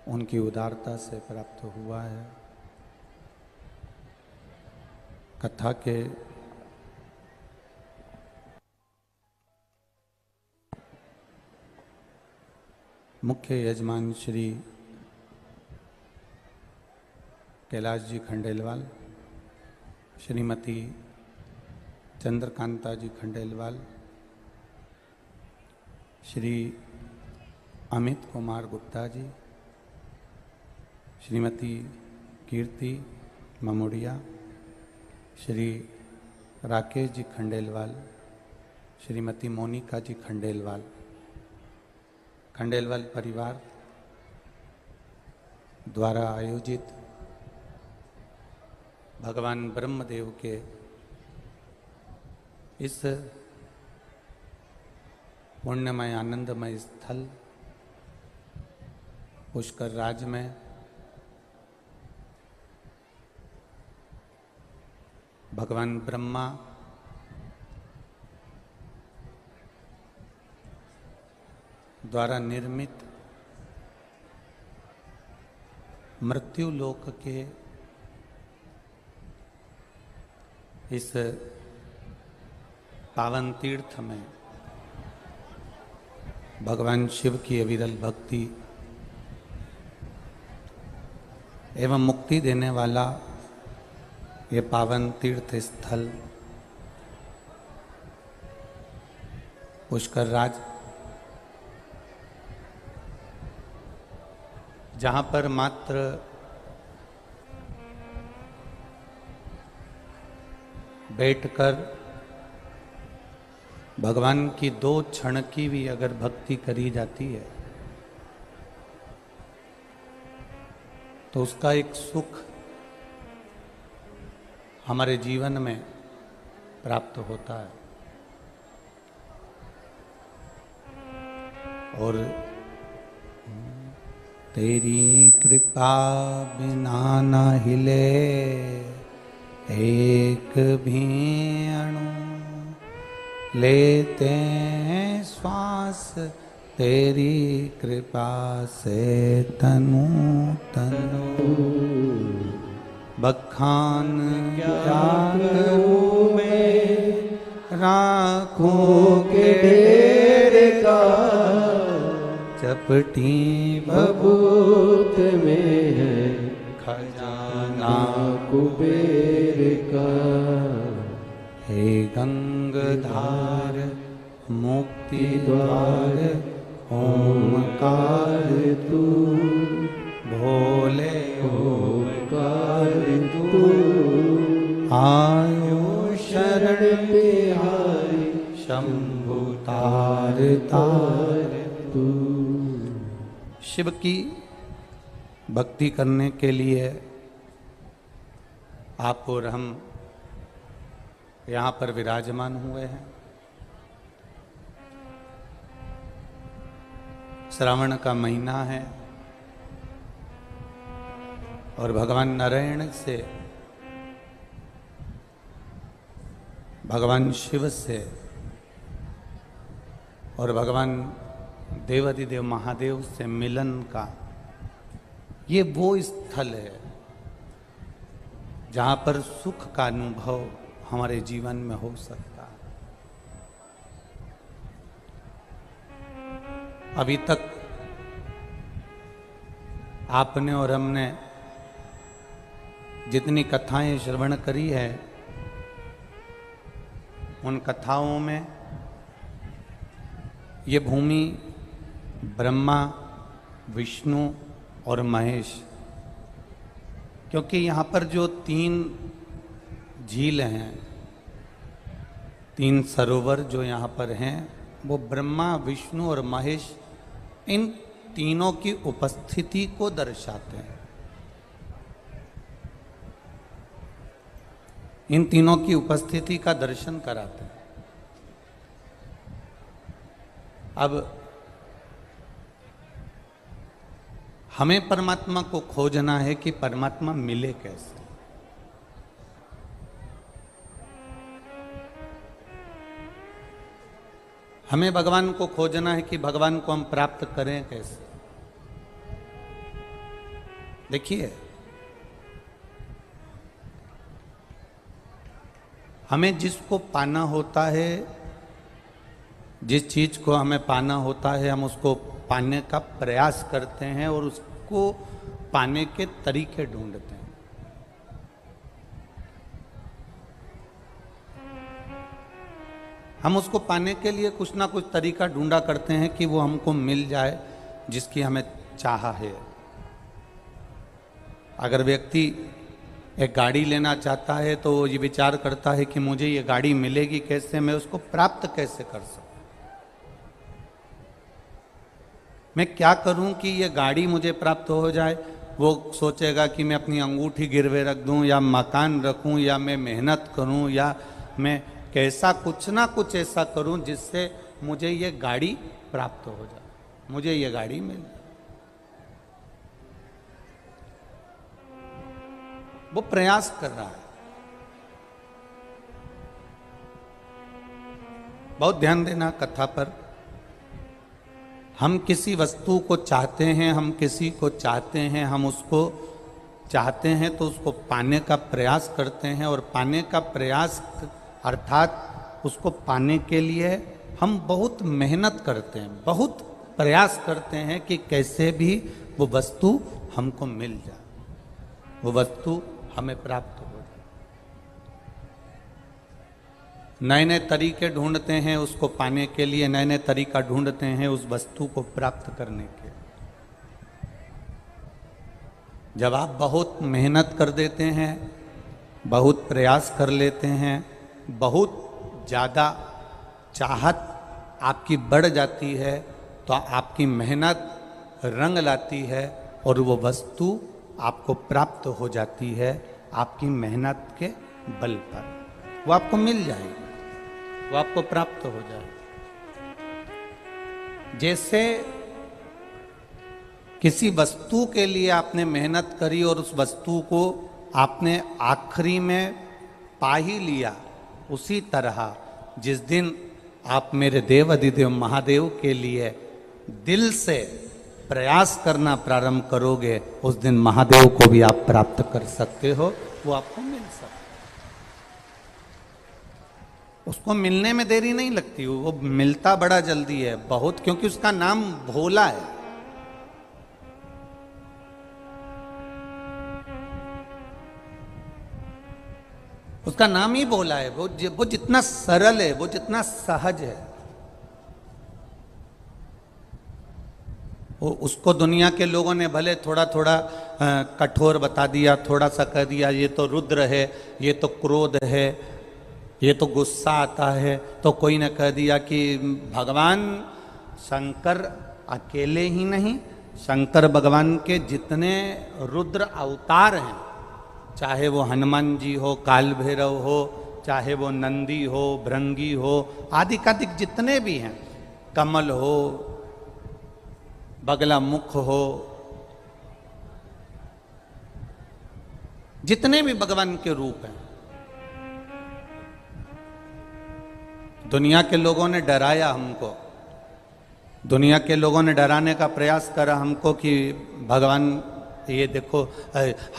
उनकी उदारता से प्राप्त हुआ है। कथा के मुख्य यजमान श्री कैलाश जी खंडेलवाल, श्रीमती चंद्रकांता जी खंडेलवाल, श्री अमित कुमार गुप्ता जी, श्रीमती कीर्ति ममुड़िया, श्री राकेश जी खंडेलवाल, श्रीमती मोनिका जी खंडेलवाल, खंडेलवाल परिवार द्वारा आयोजित भगवान ब्रह्मदेव के इस पुण्यमय आनंदमय स्थल पुष्कर राज में भगवान ब्रह्मा द्वारा निर्मित मृत्यु लोक के इस पावन तीर्थ में भगवान शिव की अविरल भक्ति एवं मुक्ति देने वाला ये पावन तीर्थ स्थल पुष्कर राज, जहाँ पर मात्र बैठकर भगवान की 2 क्षण की भी अगर भक्ति करी जाती है तो उसका एक सुख हमारे जीवन में प्राप्त होता है। और तेरी कृपा बिना न हिले एक भी अणु, लेते हैं श्वास तेरी कृपा से तनु तनु। बखान क्या करूं मैं राखों के ढेर का, चपटी भभूत में है खजाना कुबेर का। हे गंगधार मुक्ति द्वार ओमकार तू, भोले ओमकार तू। आयो शरण बिहारी शंभु तार तार तू। शिव की भक्ति करने के लिए आप और हम यहाँ पर विराजमान हुए हैं। श्रावण का महीना है और भगवान नारायण से, भगवान शिव से और भगवान देवाधिदेव महादेव से मिलन का ये वो स्थल है जहाँ पर सुख का अनुभव हमारे जीवन में हो सकता है। अभी तक आपने और हमने जितनी कथाएं श्रवण करी है, उन कथाओं में ये भूमि ब्रह्मा, विष्णु और महेश, क्योंकि यहाँ पर जो 3 झील हैं, 3 सरोवर जो यहाँ पर हैं, वो ब्रह्मा, विष्णु और महेश, इन तीनों की उपस्थिति को दर्शाते हैं। इन तीनों की उपस्थिति का दर्शन कराते हैं। अब हमें परमात्मा को खोजना है कि परमात्मा मिले कैसे। हमें भगवान को खोजना है कि भगवान को हम प्राप्त करें कैसे। देखिए, हमें जिसको पाना होता है, जिस चीज को हमें पाना होता है, हम उसको पाने का प्रयास करते हैं और उसको पाने के तरीके ढूंढते हैं। हम उसको पाने के लिए कुछ ना कुछ तरीका ढूंढा करते हैं कि वो हमको मिल जाए जिसकी हमें चाह है। अगर व्यक्ति एक गाड़ी लेना चाहता है तो वो ये विचार करता है कि मुझे ये गाड़ी मिलेगी कैसे, मैं उसको प्राप्त कैसे कर सकूं, मैं क्या करूं कि ये गाड़ी मुझे प्राप्त हो जाए। वो सोचेगा कि मैं अपनी अंगूठी गिरवे रख दूं या मकान रखूं या मैं मेहनत करूं या मैं कैसा कुछ ना कुछ ऐसा करूं जिससे मुझे ये गाड़ी प्राप्त हो जाए, मुझे ये गाड़ी मिल जाए। वो प्रयास कर रहा है। बहुत ध्यान देना कथा पर। हम किसी वस्तु को चाहते हैं, हम किसी को चाहते हैं, हम उसको चाहते हैं तो उसको पाने का प्रयास करते हैं, और पाने का प्रयास अर्थात उसको पाने के लिए हम बहुत मेहनत करते हैं, बहुत प्रयास करते हैं कि कैसे भी वो वस्तु हमको मिल जाए, वो वस्तु हमें प्राप्त हो जाए। नए नए तरीके ढूंढते हैं उसको पाने के लिए, नए नए तरीका ढूंढते हैं उस वस्तु को प्राप्त करने के। जब आप बहुत मेहनत कर देते हैं, बहुत प्रयास कर लेते हैं, बहुत ज़्यादा चाहत आपकी बढ़ जाती है, तो आपकी मेहनत रंग लाती है और वो वस्तु आपको प्राप्त हो जाती है आपकी मेहनत के बल पर। वो आपको मिल जाएगी, वो आपको प्राप्त हो जाए। जैसे किसी वस्तु के लिए आपने मेहनत करी और उस वस्तु को आपने आखिरी में पा ही लिया, उसी तरह जिस दिन आप मेरे देव अधिदेव महादेव के लिए दिल से प्रयास करना प्रारंभ करोगे, उस दिन महादेव को भी आप प्राप्त कर सकते हो, वो आपको मिल सकता है। उसको मिलने में देरी नहीं लगती, वो मिलता बड़ा जल्दी है बहुत, क्योंकि उसका नाम भोला है। उसका नाम ही भोला है। वो जितना सरल है, वो जितना सहज है, वो उसको दुनिया के लोगों ने भले थोड़ा थोड़ा कठोर बता दिया, थोड़ा सा कह दिया ये तो रुद्र है, ये तो क्रोध है, ये तो गुस्सा आता है, तो कोई ने कह दिया कि भगवान शंकर अकेले ही नहीं, शंकर भगवान के जितने रुद्र अवतार हैं, चाहे वो हनुमान जी हो, काल भैरव हो, चाहे वो नंदी हो, भृंगी हो, आदि कादिक जितने भी हैं, कमल हो, बगला मुख हो, जितने भी भगवान के रूप हैं, दुनिया के लोगों ने डराया हमको, दुनिया के लोगों ने डराने का प्रयास करा हमको कि भगवान ये देखो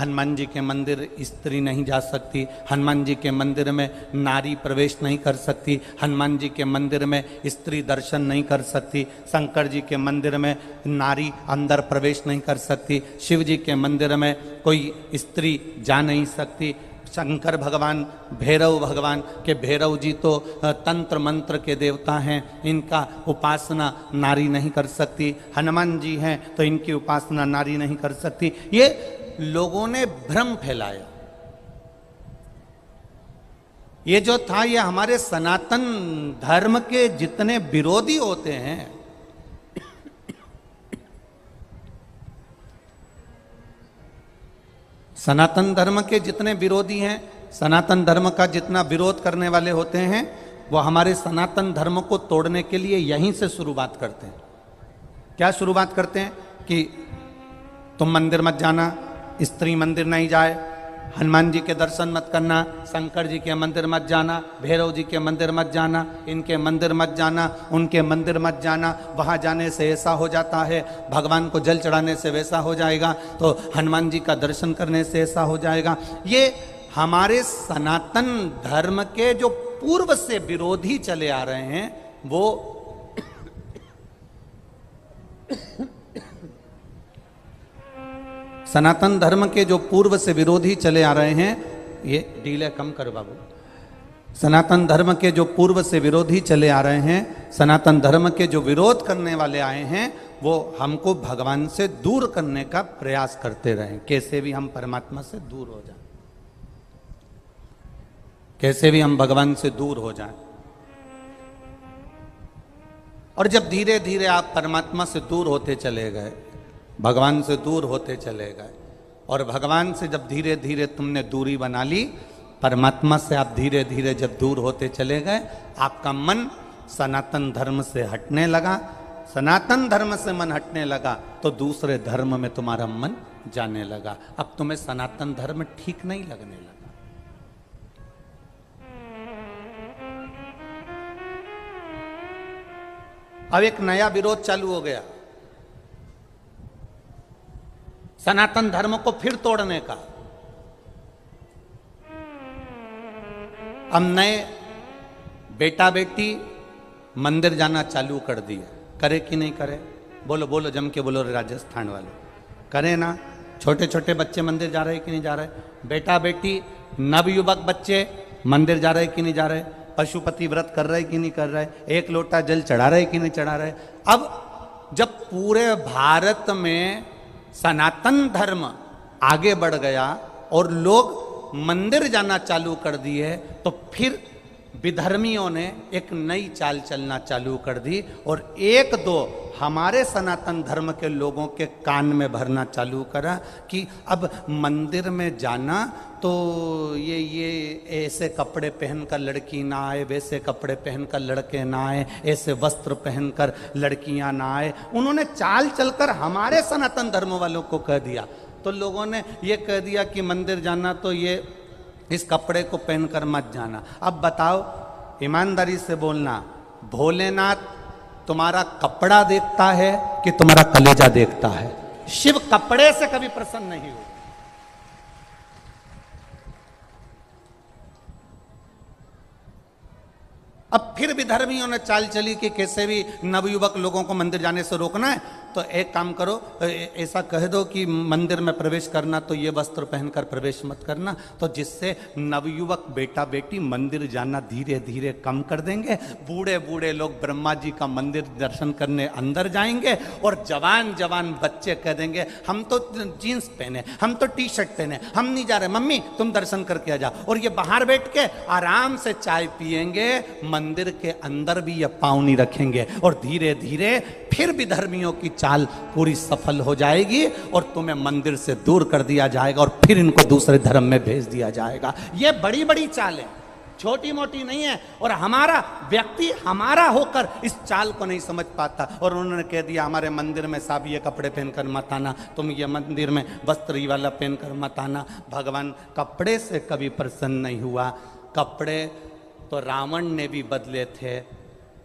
हनुमान जी के मंदिर स्त्री नहीं जा सकती, हनुमान जी के मंदिर में नारी प्रवेश नहीं कर सकती, हनुमान जी के मंदिर में स्त्री दर्शन नहीं कर सकती, शंकर जी के मंदिर में नारी अंदर प्रवेश नहीं कर सकती, शिव जी के मंदिर में कोई स्त्री जा नहीं सकती, शंकर भगवान, भैरव भगवान के भैरव जी तो तंत्र मंत्र के देवता हैं, इनका उपासना नारी नहीं कर सकती, हनुमान जी हैं तो इनकी उपासना नारी नहीं कर सकती। ये लोगों ने भ्रम फैलाया। ये जो था, ये हमारे सनातन धर्म के जितने विरोधी होते हैं, सनातन धर्म के जितने विरोधी हैं, सनातन धर्म का जितना विरोध करने वाले होते हैं, वो हमारे सनातन धर्म को तोड़ने के लिए यहीं से शुरुआत करते हैं। क्या शुरुआत करते हैं कि तुम मंदिर मत जाना, स्त्री मंदिर नहीं जाए, हनुमान जी के दर्शन मत करना, शंकर जी के मंदिर मत जाना, भैरव जी के मंदिर मत जाना, इनके मंदिर मत जाना, उनके मंदिर मत जाना, वहाँ जाने से ऐसा हो जाता है, भगवान को जल चढ़ाने से वैसा हो जाएगा, तो हनुमान जी का दर्शन करने से ऐसा हो जाएगा। ये हमारे सनातन धर्म के जो पूर्व से विरोधी चले आ रहे हैं, वो सनातन धर्म के जो पूर्व से विरोधी चले आ रहे हैं, ये डीले कम करो बाबू। सनातन धर्म के जो पूर्व से विरोधी चले आ रहे हैं, सनातन धर्म के जो विरोध करने वाले आए हैं, वो हमको भगवान से दूर करने का प्रयास करते रहें। कैसे भी हम परमात्मा से दूर हो जाएं, कैसे भी हम भगवान से दूर हो जाएं। और जब धीरे धीरे आप परमात्मा से दूर होते चले गए, भगवान से दूर होते चले गए, और भगवान से जब धीरे धीरे तुमने दूरी बना ली, परमात्मा से आप धीरे धीरे जब दूर होते चले गए, आपका मन सनातन धर्म से हटने लगा। सनातन धर्म से मन हटने लगा तो दूसरे धर्म में तुम्हारा मन जाने लगा। अब तुम्हें सनातन धर्म ठीक नहीं लगने लगा। अब एक नया विरोध चालू हो गया, सनातन धर्म को फिर तोड़ने का। अब नए बेटा बेटी मंदिर जाना चालू कर दिया। करे कि नहीं करे? बोलो बोलो, जम के बोलो राजस्थान वाले, करे ना? छोटे छोटे बच्चे मंदिर जा रहे कि नहीं जा रहे? बेटा बेटी नवयुवक बच्चे मंदिर जा रहे कि नहीं जा रहे? पशुपति व्रत कर रहे कि नहीं कर रहे? एक लोटा जल चढ़ा रहे कि नहीं चढ़ा रहे? अब जब पूरे भारत में सनातन धर्म आगे बढ़ गया और लोग मंदिर जाना चालू कर दिए, तो फिर विधर्मियों ने एक नई चाल चलना चालू कर दी और एक दो हमारे सनातन धर्म के लोगों के कान में भरना चालू करा कि अब मंदिर में जाना तो ये ऐसे कपड़े पहनकर लड़की ना आए, वैसे कपड़े पहनकर लड़के ना आए, ऐसे वस्त्र पहनकर लड़कियां ना आए। उन्होंने चाल चलकर हमारे सनातन धर्म वालों को कह दिया। तो लोगों ने ये कह दिया कि मंदिर जाना तो ये इस कपड़े को पहनकर मत जाना। अब बताओ, ईमानदारी से बोलना, भोलेनाथ तुम्हारा कपड़ा देखता है कि तुम्हारा कलेजा देखता है? शिव कपड़े से कभी प्रसन्न नहीं हुआ। अब फिर भी धर्मियों ने चाल चली कि कैसे भी नवयुवक लोगों को मंदिर जाने से रोकना है, तो एक काम करो, ऐसा कह दो कि मंदिर में प्रवेश करना तो ये वस्त्र पहनकर प्रवेश मत करना, तो जिससे नवयुवक बेटा बेटी मंदिर जाना धीरे धीरे कम कर देंगे। बूढ़े बूढ़े लोग ब्रह्मा जी का मंदिर दर्शन करने अंदर जाएंगे और जवान जवान बच्चे कह देंगे हम तो जीन्स पहने, हम तो टी शर्ट पहने, हम नहीं जा रहे, मम्मी तुम दर्शन करके आ जाओ। और ये बाहर बैठ के आराम से चाय पियेंगे, मंदिर के अंदर भी ये पाँव नहीं रखेंगे, और धीरे धीरे फिर भी धर्मियों की चाल पूरी सफल हो जाएगी और तुम्हें मंदिर से दूर कर दिया जाएगा और फिर इनको दूसरे धर्म में भेज दिया जाएगा। ये बड़ी बड़ी चाल है, छोटी मोटी नहीं है। और हमारा व्यक्ति हमारा होकर इस चाल को नहीं समझ पाता, और उन्होंने कह दिया हमारे मंदिर में साहब ये कपड़े पहनकर मत आना, तुम ये मंदिर में वस्त्र ही वाला पहनकर मत आना। भगवान कपड़े से कभी प्रसन्न नहीं हुआ। कपड़े तो रावण ने भी बदले थे,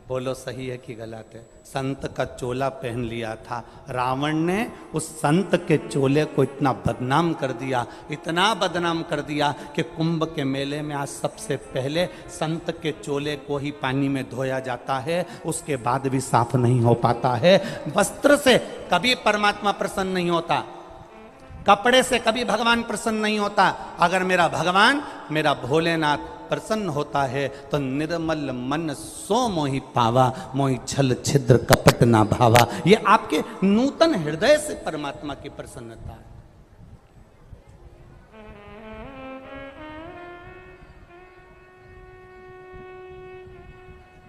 बोलो सही है कि गलत है? संत का चोला पहन लिया था रावण ने, उस संत के चोले को इतना बदनाम कर दिया, इतना बदनाम कर दिया कि कुंभ के मेले में आज सबसे पहले संत के चोले को ही पानी में धोया जाता है, उसके बाद भी साफ नहीं हो पाता है। वस्त्र से कभी परमात्मा प्रसन्न नहीं होता, कपड़े से कभी भगवान प्रसन्न नहीं होता। अगर मेरा भगवान, मेरा भोलेनाथ प्रसन्न होता है तो निर्मल मन सो मोहि पावा, मोहि छल छिद्र कपट ना भावा। ये आपके नूतन हृदय से परमात्मा की प्रसन्नता है।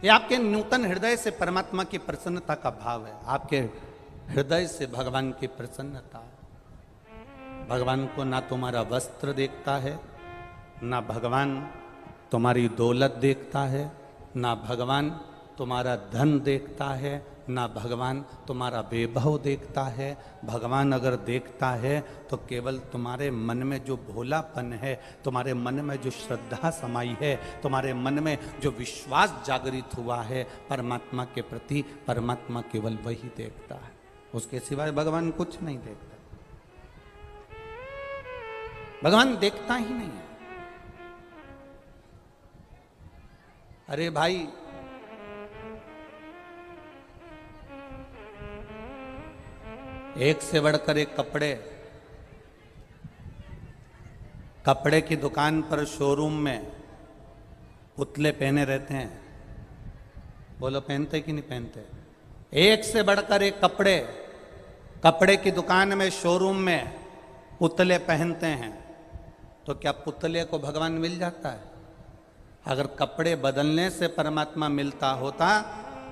ये आपके नूतन हृदय से परमात्मा की प्रसन्नता का भाव है। आपके हृदय से भगवान की प्रसन्नता है। भगवान को ना तुम्हारा वस्त्र देखता है, ना भगवान तुम्हारी दौलत देखता है, ना भगवान तुम्हारा धन देखता है, ना भगवान तुम्हारा वैभव देखता है। भगवान अगर देखता है तो केवल तुम्हारे मन में जो भोलापन है, तुम्हारे मन में जो श्रद्धा समाई है, तुम्हारे मन में जो विश्वास जागृत हुआ है परमात्मा के प्रति, परमात्मा केवल वही देखता है। उसके सिवाय भगवान कुछ नहीं देखता। भगवान देखता ही नहीं है। अरे भाई, एक से बढ़कर एक कपड़े की दुकान पर, शोरूम में पुतले पहने रहते हैं। बोलो पहनते कि नहीं पहनते? एक से बढ़कर एक कपड़े की दुकान में, शोरूम में पुतले पहनते हैं। तो क्या पुतले को भगवान मिल जाता है? अगर कपड़े बदलने से परमात्मा मिलता होता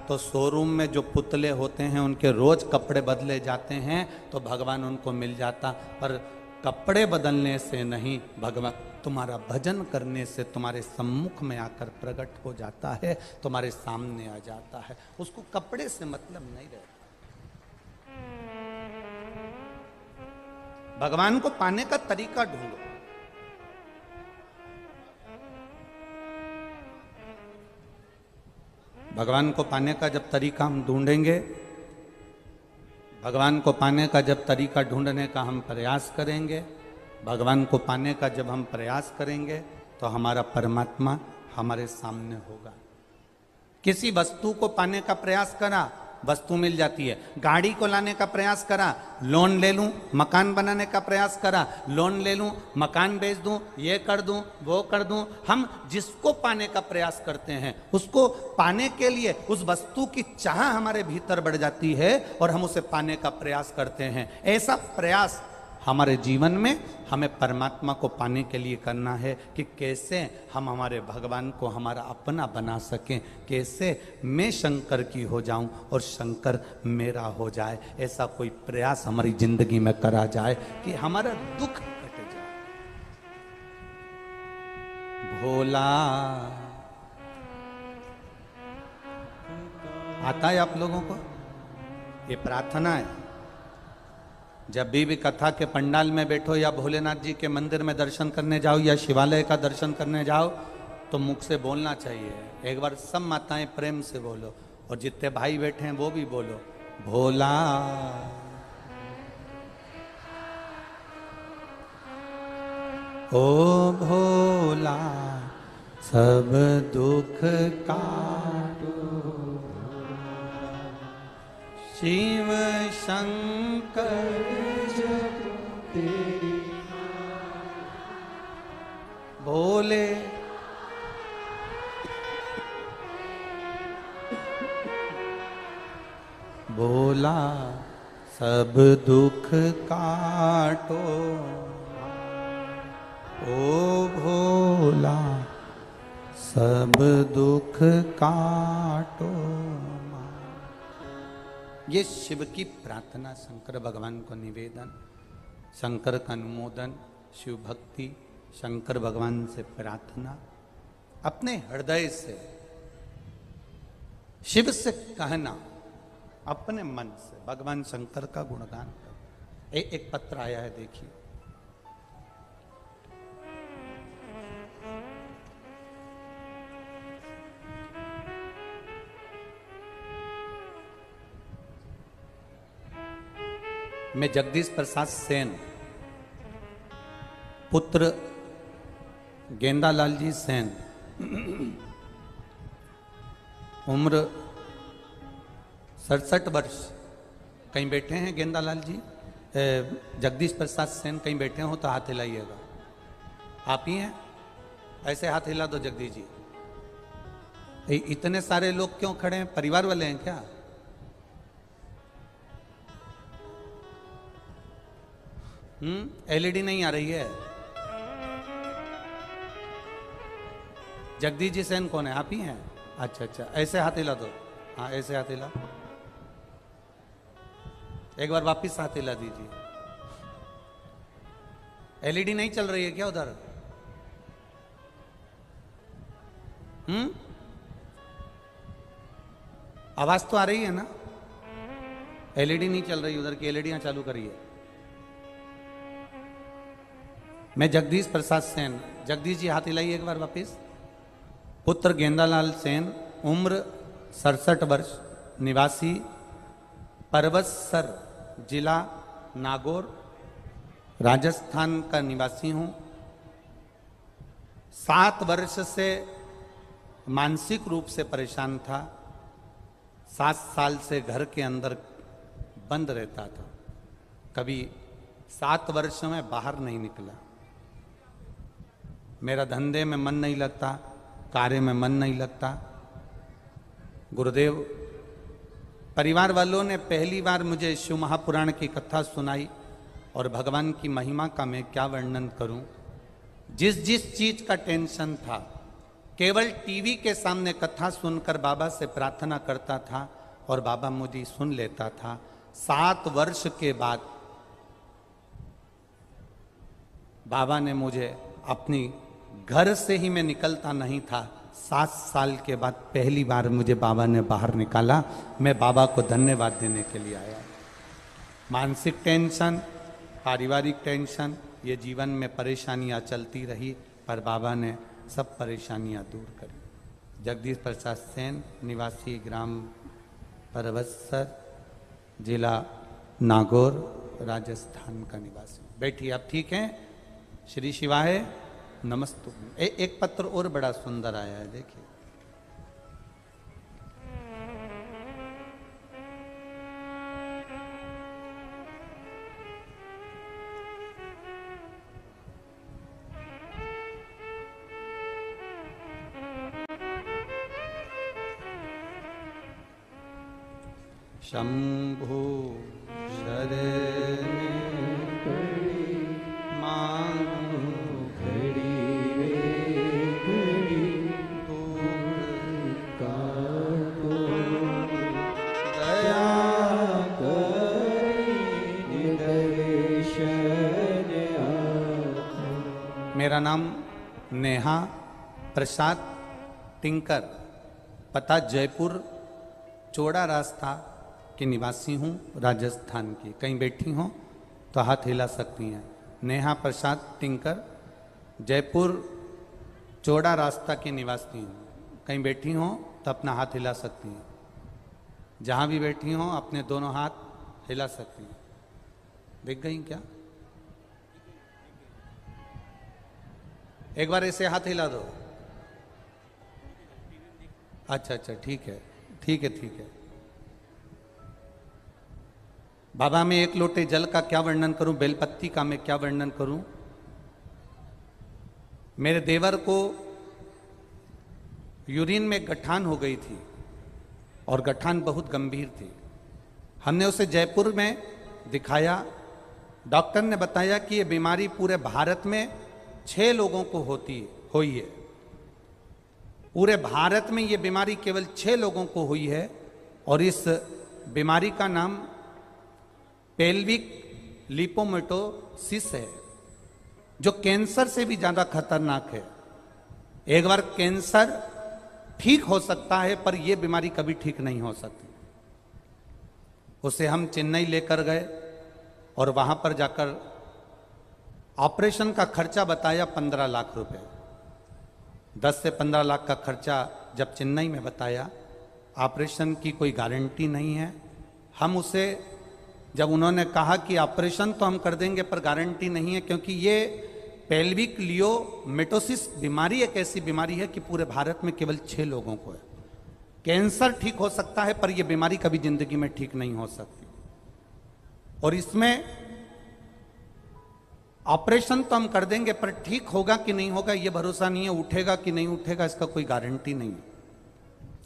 तो शोरूम में जो पुतले होते हैं उनके रोज कपड़े बदले जाते हैं तो भगवान उनको मिल जाता। पर कपड़े बदलने से नहीं, भगवान तुम्हारा भजन करने से तुम्हारे सम्मुख में आकर प्रकट हो जाता है, तुम्हारे सामने आ जाता है। उसको कपड़े से मतलब नहीं रहता। भगवान को पाने का तरीका ढूंढो। भगवान को पाने का जब तरीका हम ढूंढेंगे, भगवान को पाने का जब तरीका ढूंढने का हम प्रयास करेंगे, भगवान को पाने का जब हम प्रयास करेंगे तो हमारा परमात्मा हमारे सामने होगा। किसी वस्तु को पाने का प्रयास करा, वस्तु मिल जाती है। गाड़ी को लाने का प्रयास करा, लोन ले लूं, मकान बनाने का प्रयास करा, लोन ले लूं, मकान बेच दूं, ये कर दूं, वो कर दूं। हम जिसको पाने का प्रयास करते हैं, उसको पाने के लिए उस वस्तु की चाह हमारे भीतर बढ़ जाती है और हम उसे पाने का प्रयास करते हैं। ऐसा प्रयास हमारे जीवन में हमें परमात्मा को पाने के लिए करना है कि कैसे हम हमारे भगवान को हमारा अपना बना सकें, कैसे मैं शंकर की हो जाऊं और शंकर मेरा हो जाए। ऐसा कोई प्रयास हमारी जिंदगी में करा जाए कि हमारा दुख कट जाए। भोला आता है आप लोगों को? ये प्रार्थना है। जब भी कथा के पंडाल में बैठो या भोलेनाथ जी के मंदिर में दर्शन करने जाओ या शिवालय का दर्शन करने जाओ तो मुख से बोलना चाहिए। एक बार सब माताएं प्रेम से बोलो और जितने भाई बैठे हैं वो भी बोलो, भोला ओ भोला सब दुख काटो, शिव शंकर जब तेरी भोले भोला सब दुख काटो, ओ भोला सब दुख काटो। ये शिव की प्रार्थना, शंकर भगवान को निवेदन, शंकर का अनुमोदन, शिव भक्ति, शंकर भगवान से प्रार्थना, अपने हृदय से शिव से कहना, अपने मन से भगवान शंकर का गुणगान कर। एक पत्र आया है, देखिए। मैं जगदीश प्रसाद सेन, पुत्र गेंदालाल जी सेन, उम्र 67 वर्ष। कहीं बैठे हैं गेंदालाल जी? जगदीश प्रसाद सेन कहीं बैठे हो तो हाथ हिलाइएगा। आप ही हैं? ऐसे हाथ हिला दो जगदीश जी। इतने सारे लोग क्यों खड़े हैं? परिवार वाले हैं क्या? एलईडी नहीं आ रही है। जगदीश जी सेन कौन है? आप ही हैं? अच्छा अच्छा, ऐसे हाथ हिला दो। हाँ, ऐसे हाथ हिला। एक बार वापिस हाथ हिला दीजिए। एलईडी नहीं चल रही है क्या उधर? आवाज तो आ रही है ना? एलईडी नहीं चल रही, उधर की एलईडियां चालू करिए। मैं जगदीश प्रसाद सेन, जगदीश जी हाथ हिलाइए एक बार वापिस। पुत्र गेंदालाल सेन, उम्र 67 वर्ष, निवासी परवतसर, जिला नागौर, राजस्थान का निवासी हूं। 7 वर्ष से मानसिक रूप से परेशान था। 7 साल से घर के अंदर बंद रहता था, कभी 7 वर्ष में बाहर नहीं निकला। मेरा धंधे में मन नहीं लगता, कार्य में मन नहीं लगता। गुरुदेव, परिवार वालों ने पहली बार मुझे शिव महापुराण की कथा सुनाई और भगवान की महिमा का मैं क्या वर्णन करूं। जिस जिस चीज का टेंशन था, केवल टीवी के सामने कथा सुनकर बाबा से प्रार्थना करता था और बाबा मुझे सुन लेता था। 7 वर्ष के बाद बाबा ने मुझे, अपनी घर से ही मैं निकलता नहीं था, 7 साल के बाद पहली बार मुझे बाबा ने बाहर निकाला। मैं बाबा को धन्यवाद देने के लिए आया। मानसिक टेंशन, पारिवारिक टेंशन, ये जीवन में परेशानियां चलती रही, पर बाबा ने सब परेशानियां दूर करी। जगदीश प्रसाद सेन, निवासी ग्राम परवतसर, जिला नागौर, राजस्थान का निवासी। बैठिए, आप ठीक हैं? श्री शिवाय नमस्तु। एक पत्र और बड़ा सुंदर आया है, देखिए। शंभु शरण मांगू घड़ी रे घड़ी, दुख का दया करी दर्शन आँख। मेरा नाम नेहा प्रसाद टिंकर, पता जयपुर चौड़ा रास्ता की निवासी हूँ, राजस्थान की। कहीं बैठी हों तो हाथ हिला सकती हैं। नेहा प्रसाद टिंकर, जयपुर चौड़ा रास्ता की निवासी हूँ। कहीं बैठी हों तो अपना हाथ हिला सकती हैं। जहाँ भी बैठी हों अपने दोनों हाथ हिला सकती हैं। दिख गई क्या? एक बार ऐसे हाथ हिला दो। अच्छा अच्छा, ठीक है ठीक है ठीक है। बाबा, मैं एक लोटे जल का क्या वर्णन करूं, बेलपत्ती का मैं क्या वर्णन करूं। मेरे देवर को यूरिन में गठान हो गई थी और गठान बहुत गंभीर थी। हमने उसे जयपुर में दिखाया। डॉक्टर ने बताया कि यह बीमारी पूरे भारत में 6 लोगों को हुई है। पूरे भारत में यह बीमारी केवल 6 लोगों को हुई है और इस बीमारी का नाम पेल्विक लिपोमेटोसिस है, जो कैंसर से भी ज्यादा खतरनाक है। एक बार कैंसर ठीक हो सकता है, पर यह बीमारी कभी ठीक नहीं हो सकती। उसे हम चेन्नई लेकर गए और वहां पर जाकर ऑपरेशन का खर्चा बताया 15 लाख रुपए। 10 से 15 लाख का खर्चा जब चेन्नई में बताया। ऑपरेशन की कोई गारंटी नहीं है। हम उसे, जब उन्होंने कहा कि ऑपरेशन तो हम कर देंगे पर गारंटी नहीं है, क्योंकि ये पेल्विक लियोमेटोसिस बीमारी एक ऐसी बीमारी है कि पूरे भारत में केवल 6 लोगों को है। कैंसर ठीक हो सकता है पर यह बीमारी कभी जिंदगी में ठीक नहीं हो सकती। और इसमें ऑपरेशन तो हम कर देंगे पर ठीक होगा कि नहीं होगा ये भरोसा नहीं है, उठेगा कि नहीं उठेगा इसका कोई गारंटी नहीं है।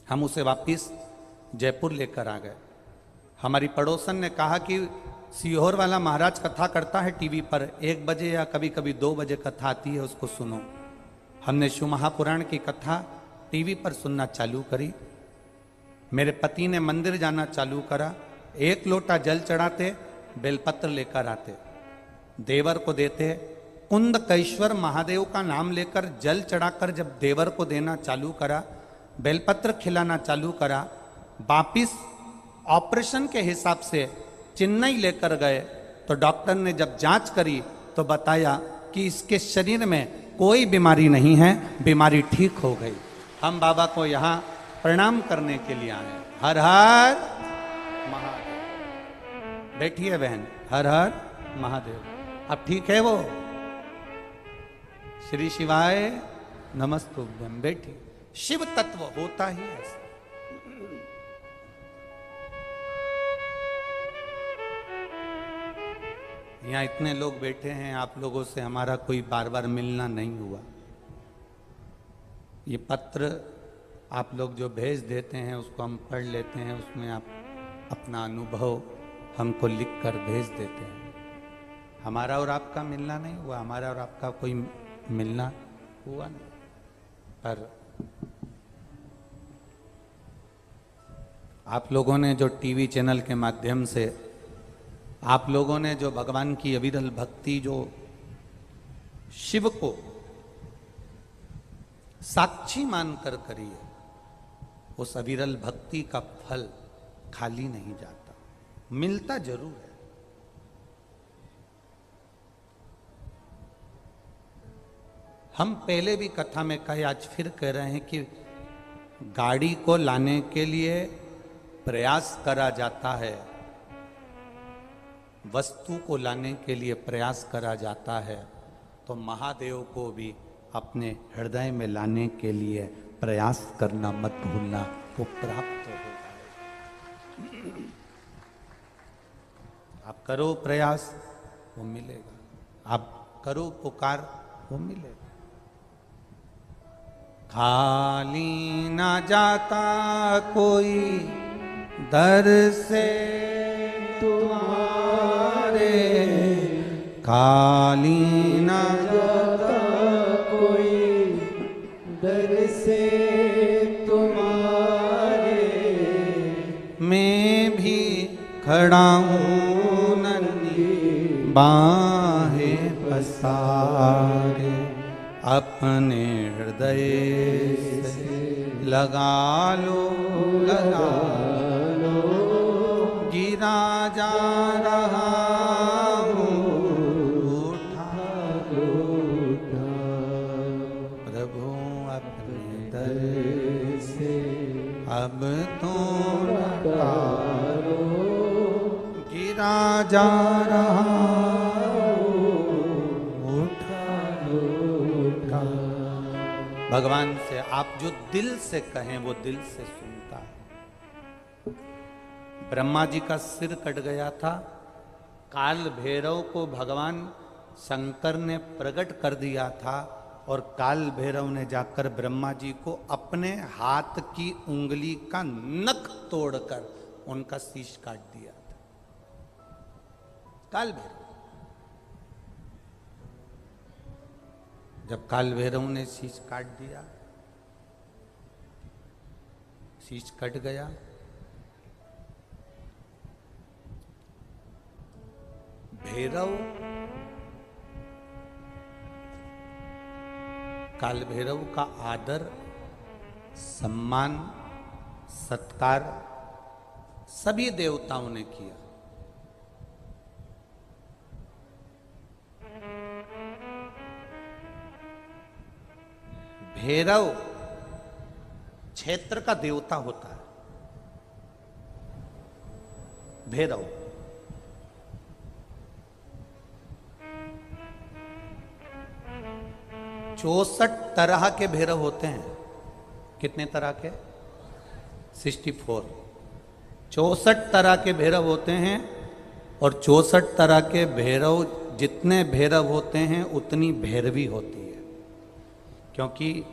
हम उसे वापिस जयपुर लेकर आ गए। हमारी पड़ोसन ने कहा कि सीहोर वाला महाराज कथा करता है टीवी पर, 1 बजे या कभी कभी 2 बजे कथा आती है, उसको सुनो। हमने शिव महापुराण की कथा टीवी पर सुनना चालू करी। मेरे पति ने मंदिर जाना चालू करा। 1 लोटा जल चढ़ाते, बेलपत्र लेकर आते, देवर को देते। कुंदकेश्वर महादेव का नाम लेकर जल चढ़ाकर जब देवर को देना चालू करा, बेलपत्र खिलाना चालू करा, वापिस ऑपरेशन के हिसाब से चेन्नई लेकर गए तो डॉक्टर ने जब जांच करी तो बताया कि इसके शरीर में कोई बीमारी नहीं है, बीमारी ठीक हो गई। हम बाबा को यहाँ प्रणाम करने के लिए आए। हर हर महादेव। बैठिए बहन, हर हर महादेव। अब ठीक है वो? श्री शिवाय नमस्तुभ्यम। बैठिए। शिव तत्व होता ही ऐसा। यहाँ इतने लोग बैठे हैं, आप लोगों से हमारा कोई बार बार मिलना नहीं हुआ। ये पत्र आप लोग जो भेज देते हैं उसको हम पढ़ लेते हैं, उसमें आप अपना अनुभव हमको लिख कर भेज देते हैं। हमारा और आपका मिलना नहीं हुआ, हमारा और आपका कोई मिलना हुआ नहीं। पर आप लोगों ने जो टीवी चैनल के माध्यम से आप लोगों ने जो भगवान की अविरल भक्ति, जो शिव को साक्षी मानकर करी है, उस अविरल भक्ति का फल खाली नहीं जाता, मिलता जरूर है। हम पहले भी कथा में कहे, आज फिर कह रहे हैं कि गाड़ी को लाने के लिए प्रयास करा जाता है, वस्तु को लाने के लिए प्रयास करा जाता है, तो महादेव को भी अपने हृदय में लाने के लिए प्रयास करना मत भूलना, वो प्राप्त हो जाएगा। आप करो प्रयास, वो मिलेगा। आप करो पुकार, वो मिलेगा। खाली ना जाता कोई दर से तुम्हारे, खाली ना जाता कोई दर से तुम्हारे, मैं भी खड़ा हूँ नन्ही बाहें पसारे, अपने हृदय से लगा लो, लगा लो, गिरा जा रहा हूँ, उठा लो, प्रभु अपने दर से अब तो निकालो, गिरा जा रहा भगवान से। आप जो दिल से कहें वो दिल से सुनता है। ब्रह्मा जी का सिर कट गया था, काल भैरव को भगवान शंकर ने प्रकट कर दिया था, और काल भैरव ने जाकर ब्रह्मा जी को अपने हाथ की उंगली का नख तोड़कर उनका शीश काट दिया था। काल भैरव, जब काल भैरव ने शीश काट दिया, शीश कट गया, भैरव काल भैरव का आदर, सम्मान, सत्कार सभी देवताओं ने किया। भैरव क्षेत्र का देवता होता है। भैरव चौसठ तरह के भैरव होते हैं। कितने तरह के? 64। 64 तरह के भैरव होते हैं, और 64 तरह के भैरव, जितने भैरव होते हैं उतनी भैरवी होती है। क्योंकि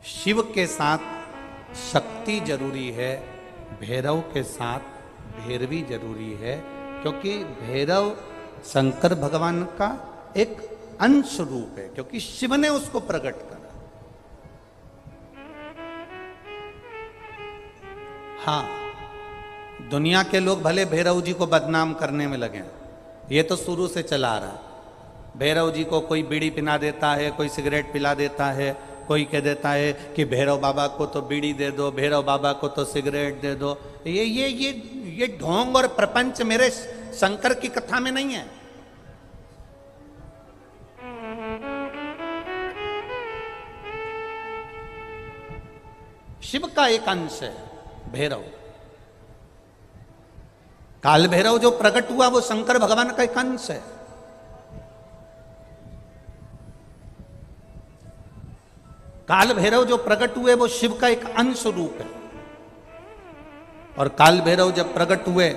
शिव के साथ शक्ति जरूरी है, भैरव के साथ भैरवी जरूरी है, क्योंकि भैरव शंकर भगवान का एक अंश रूप है, क्योंकि शिव ने उसको प्रकट करा। हाँ, दुनिया के लोग भले भैरव जी को बदनाम करने में लगे, ये तो शुरू से चला आ रहा है। भैरव जी को कोई बीड़ी पिला देता है, कोई सिगरेट पिला देता है, कोई कह देता है कि भैरव बाबा को तो बीड़ी दे दो, भैरव बाबा को तो सिगरेट दे दो। ये ढोंग और प्रपंच मेरे शंकर की कथा में नहीं है। शिव का एक अंश है भैरव। काल भैरव जो प्रकट हुआ वो शंकर भगवान का एक अंश है। काल भैरव जो प्रकट हुए वो शिव का एक अंश रूप है। और काल भैरव जब प्रकट हुए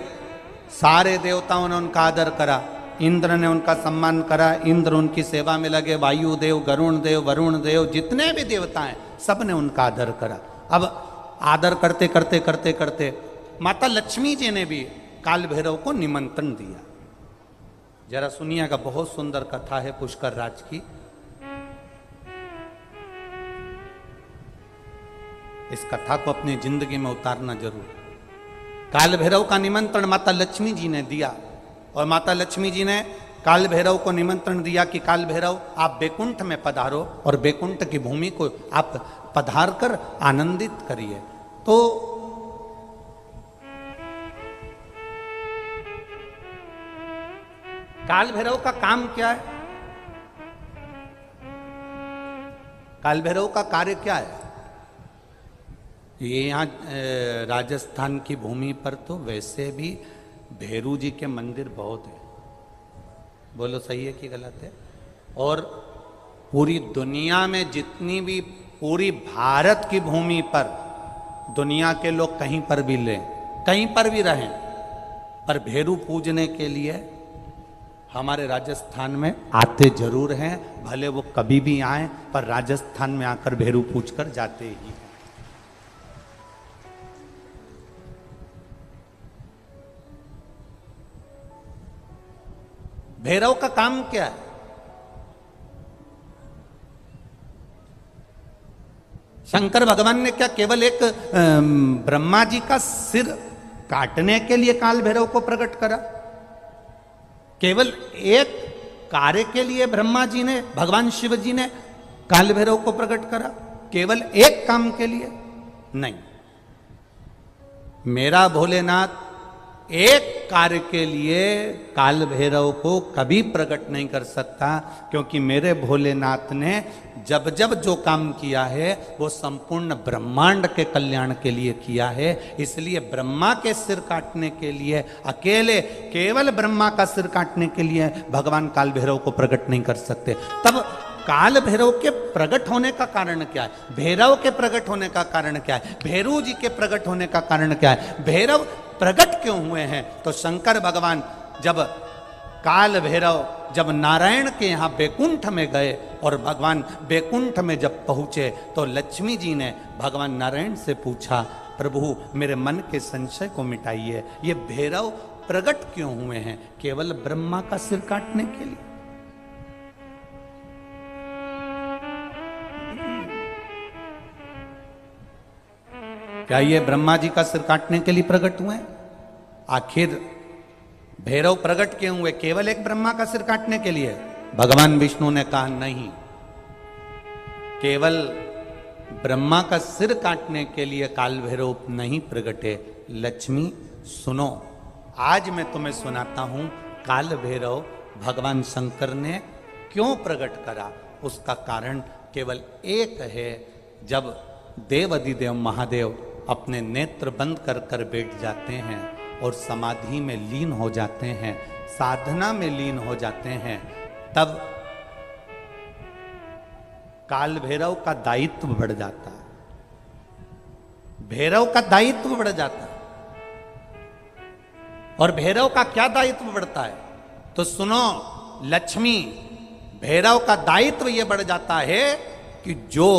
सारे देवताओं ने उनका आदर करा, इंद्र ने उनका सम्मान करा, इंद्र उनकी सेवा में लगे, वायु देव, गरुण देव, वरुण देव, जितने भी देवता हैं सब ने उनका आदर करा। अब आदर करते करते करते करते माता लक्ष्मी जी ने भी काल भैरव को निमंत्रण दिया। जरा सुनिएगा, बहुत सुंदर कथा है पुष्कर राज की। इस कथा को अपनी जिंदगी में उतारना जरूर। काल भैरव का निमंत्रण माता लक्ष्मी जी ने दिया और माता लक्ष्मी जी ने काल भैरव को निमंत्रण दिया कि काल भैरव आप बैकुंठ में पधारो और बैकुंठ की भूमि को आप पधार कर आनंदित करिए। तो काल भैरव का काम क्या है? काल भैरव का कार्य क्या है? ये यहाँ राजस्थान की भूमि पर तो वैसे भी भैरू जी के मंदिर बहुत है। बोलो सही है कि गलत है? और पूरी दुनिया में जितनी भी, पूरी भारत की भूमि पर दुनिया के लोग कहीं पर भी लें, कहीं पर भी रहें, पर भैरू पूजने के लिए हमारे राजस्थान में आते जरूर हैं। भले वो कभी भी आए, पर राजस्थान में आकर भैरू पूज कर जाते ही हैं। भैरव का काम क्या है? शंकर भगवान ने क्या केवल एक ब्रह्मा जी का सिर काटने के लिए काल भैरव को प्रकट करा? केवल एक कार्य के लिए ब्रह्मा जी ने, भगवान शिव जी ने काल भैरव को प्रकट करा? केवल एक काम के लिए? नहीं। मेरा भोलेनाथ एक कार्य के लिए काल भैरव को कभी प्रकट नहीं कर सकता, क्योंकि मेरे भोलेनाथ ने जब जब जो काम किया है वो संपूर्ण ब्रह्मांड के कल्याण के लिए किया है। इसलिए ब्रह्मा के सिर काटने के लिए, अकेले केवल ब्रह्मा का सिर काटने के लिए भगवान काल भैरव को प्रकट नहीं कर सकते। तब काल भैरव के प्रकट होने का कारण क्या है? भैरव के प्रकट होने का कारण क्या है? भैरू जी के प्रकट होने का कारण क्या है? भैरव प्रकट क्यों हुए हैं? तो शंकर भगवान जब काल भैरव जब नारायण के यहाँ बैकुंठ में गए और भगवान बैकुंठ में जब पहुंचे तो लक्ष्मी जी ने भगवान नारायण से पूछा, प्रभु मेरे मन के संशय को मिटाइए, ये भैरव प्रकट क्यों हुए हैं? केवल ब्रह्मा का सिर काटने के लिए? क्या ये ब्रह्मा जी का सिर काटने के लिए प्रकट हुए? आखिर भैरव प्रकट क्यों हुए? केवल एक ब्रह्मा का सिर काटने के लिए? भगवान विष्णु ने कहा नहीं, केवल ब्रह्मा का सिर काटने के लिए काल भैरव नहीं प्रकटे। लक्ष्मी सुनो, आज मैं तुम्हें सुनाता हूं काल भैरव भगवान शंकर ने क्यों प्रकट करा। उसका कारण केवल एक है। जब देव अधिदेव महादेव अपने नेत्र बंद कर कर बैठ जाते हैं और समाधि में लीन हो जाते हैं, साधना में लीन हो जाते हैं, तब काल भैरव का दायित्व बढ़ जाता है। भैरव का दायित्व बढ़ जाता है। और भैरव का क्या दायित्व बढ़ता है? तो सुनो लक्ष्मी, भैरव का दायित्व यह बढ़ जाता है कि जो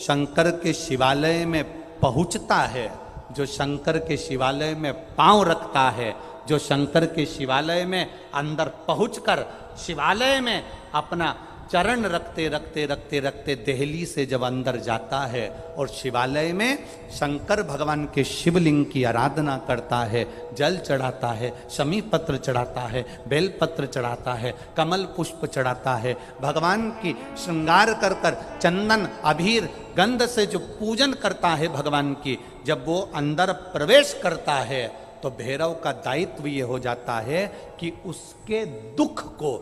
शंकर के शिवालय में पहुंचता है, जो शंकर के शिवालय में पांव रखता है, जो शंकर के शिवालय में अंदर पहुंचकर शिवालय में अपना चरण रखते रखते रखते रखते देहली से जब अंदर जाता है और शिवालय में शंकर भगवान के शिवलिंग की आराधना करता है, जल चढ़ाता है, शमी पत्र चढ़ाता है, बेल पत्र चढ़ाता है, कमल पुष्प चढ़ाता है, भगवान की श्रृंगार कर कर चंदन अबीर गंध से जो पूजन करता है भगवान की, जब वो अंदर प्रवेश करता है तो भैरव का दायित्व ये हो जाता है कि उसके दुख को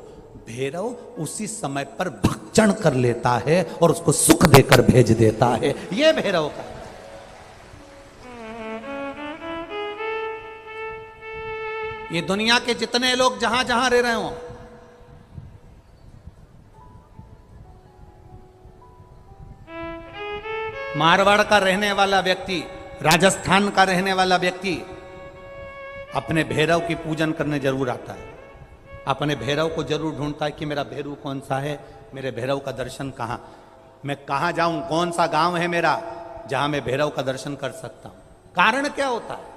भैरव उसी समय पर भक्षण कर लेता है और उसको सुख देकर भेज देता है। ये भैरव का ये दुनिया के जितने लोग जहां जहां रह रहे हो, मारवाड़ का रहने वाला व्यक्ति, राजस्थान का रहने वाला व्यक्ति अपने भैरव की पूजन करने जरूर आता है, अपने भैरव को जरूर ढूंढता है कि मेरा भैरव कौन सा है, मेरे भैरव का दर्शन कहां, मैं कहां जाऊं, कौन सा गांव है मेरा जहां मैं भैरव का दर्शन कर सकता हूं। कारण क्या होता है?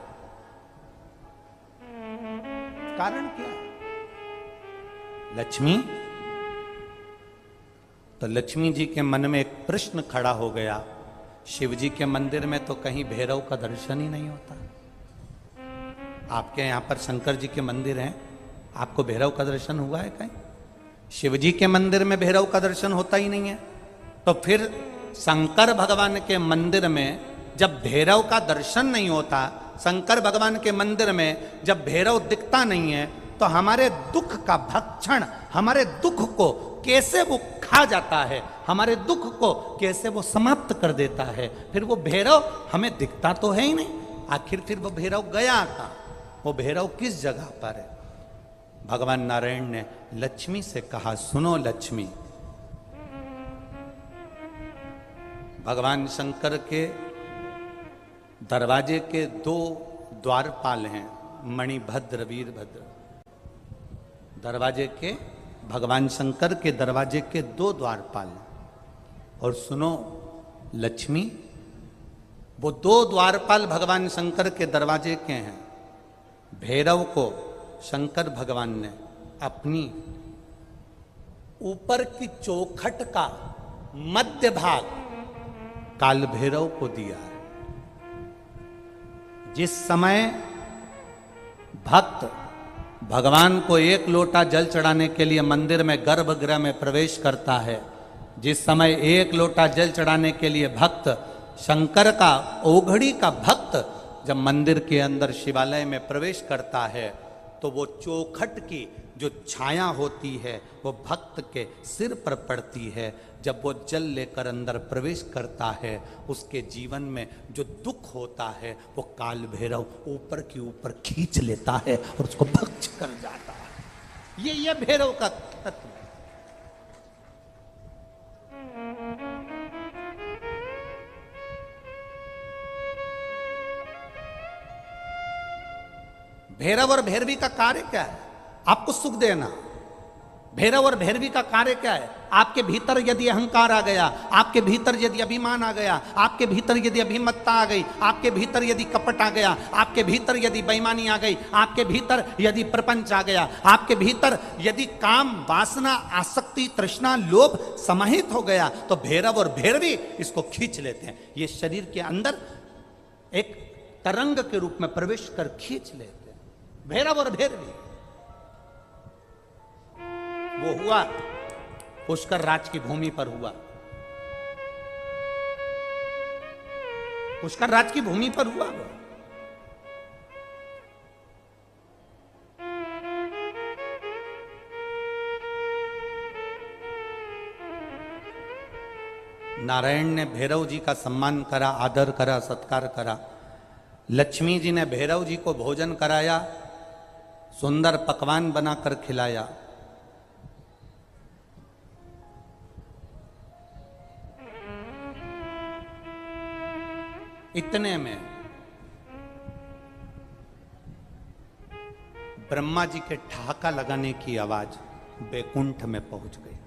कारण क्या है? लक्ष्मी। तो लक्ष्मी जी के मन में एक प्रश्न खड़ा हो गया, शिव जी के मंदिर में तो कहीं भैरव का दर्शन ही नहीं होता, आपके यहां पर शंकर जी के मंदिर हैं, आपको भैरव का दर्शन हुआ है कहीं? शिव जी के मंदिर में भैरव का दर्शन होता ही नहीं है। तो फिर शंकर भगवान के मंदिर में जब भैरव का दर्शन नहीं होता, शंकर भगवान के मंदिर में जब भैरव दिखता नहीं है, तो हमारे दुख का भक्षण, हमारे दुख को कैसे वो खा जाता है, हमारे दुख को कैसे वो समाप्त कर देता है। फिर वो भैरव हमें दिखता तो है ही नहीं, आखिर फिर वो भैरव गया कहां, वो भैरव किस जगह पर है? भगवान नारायण ने लक्ष्मी से कहा, सुनो लक्ष्मी, भगवान शंकर के दरवाजे के 2 द्वारपाल हैं, मणिभद्र वीरभद्र। दरवाजे के, भगवान शंकर के दरवाजे के 2 द्वारपाल हैं। और सुनो लक्ष्मी, वो 2 द्वारपाल भगवान शंकर के दरवाजे के हैं। भैरव को शंकर भगवान ने अपनी ऊपर की चौखट का मध्य भाग काल भैरव को दिया है। जिस समय भक्त भगवान को 1 लोटा जल चढ़ाने के लिए मंदिर में गर्भगृह में प्रवेश करता है, जिस समय 1 लोटा जल चढ़ाने के लिए भक्त शंकर का, ओघड़ी का भक्त जब मंदिर के अंदर शिवालय में प्रवेश करता है, तो वो चौखट की जो छाया होती है वो भक्त के सिर पर पड़ती है। जब वो जल लेकर अंदर प्रवेश करता है, उसके जीवन में जो दुख होता है वो काल भैरव ऊपर की ऊपर खींच लेता है और उसको भक्ष कर जाता है। ये भैरव का तत्व है। भैरव और भैरवी का कार्य क्या है? आपको सुख देना। भैरव और भैरवी का कार्य क्या है? आपके भीतर यदि अहंकार आ गया, आपके भीतर यदि अभिमान आ गया, आपके भीतर यदि अभिमत्ता आ गई, आपके भीतर यदि कपट आ गया, आपके भीतर यदि बेईमानी आ गई, आपके भीतर यदि प्रपंच आ गया, आपके भीतर यदि काम, वासना, आसक्ति, तृष्णा, लोभ समाहित हो गया, तो भैरव और भैरवी इसको खींच लेते हैं। ये शरीर के अंदर एक तरंग के रूप में प्रवेश कर खींच लेते हैं। भैरव और भैरवी वो हुआ पुष्कर राज की भूमि पर हुआ। पुष्कर राज की भूमि पर हुआ। नारायण ने भैरव जी का सम्मान करा, आदर करा, सत्कार करा। लक्ष्मी जी ने भैरव जी को भोजन कराया, सुंदर पकवान बनाकर खिलाया। इतने में ब्रह्मा जी के ठहाका लगाने की आवाज बैकुंठ में पहुंच गई।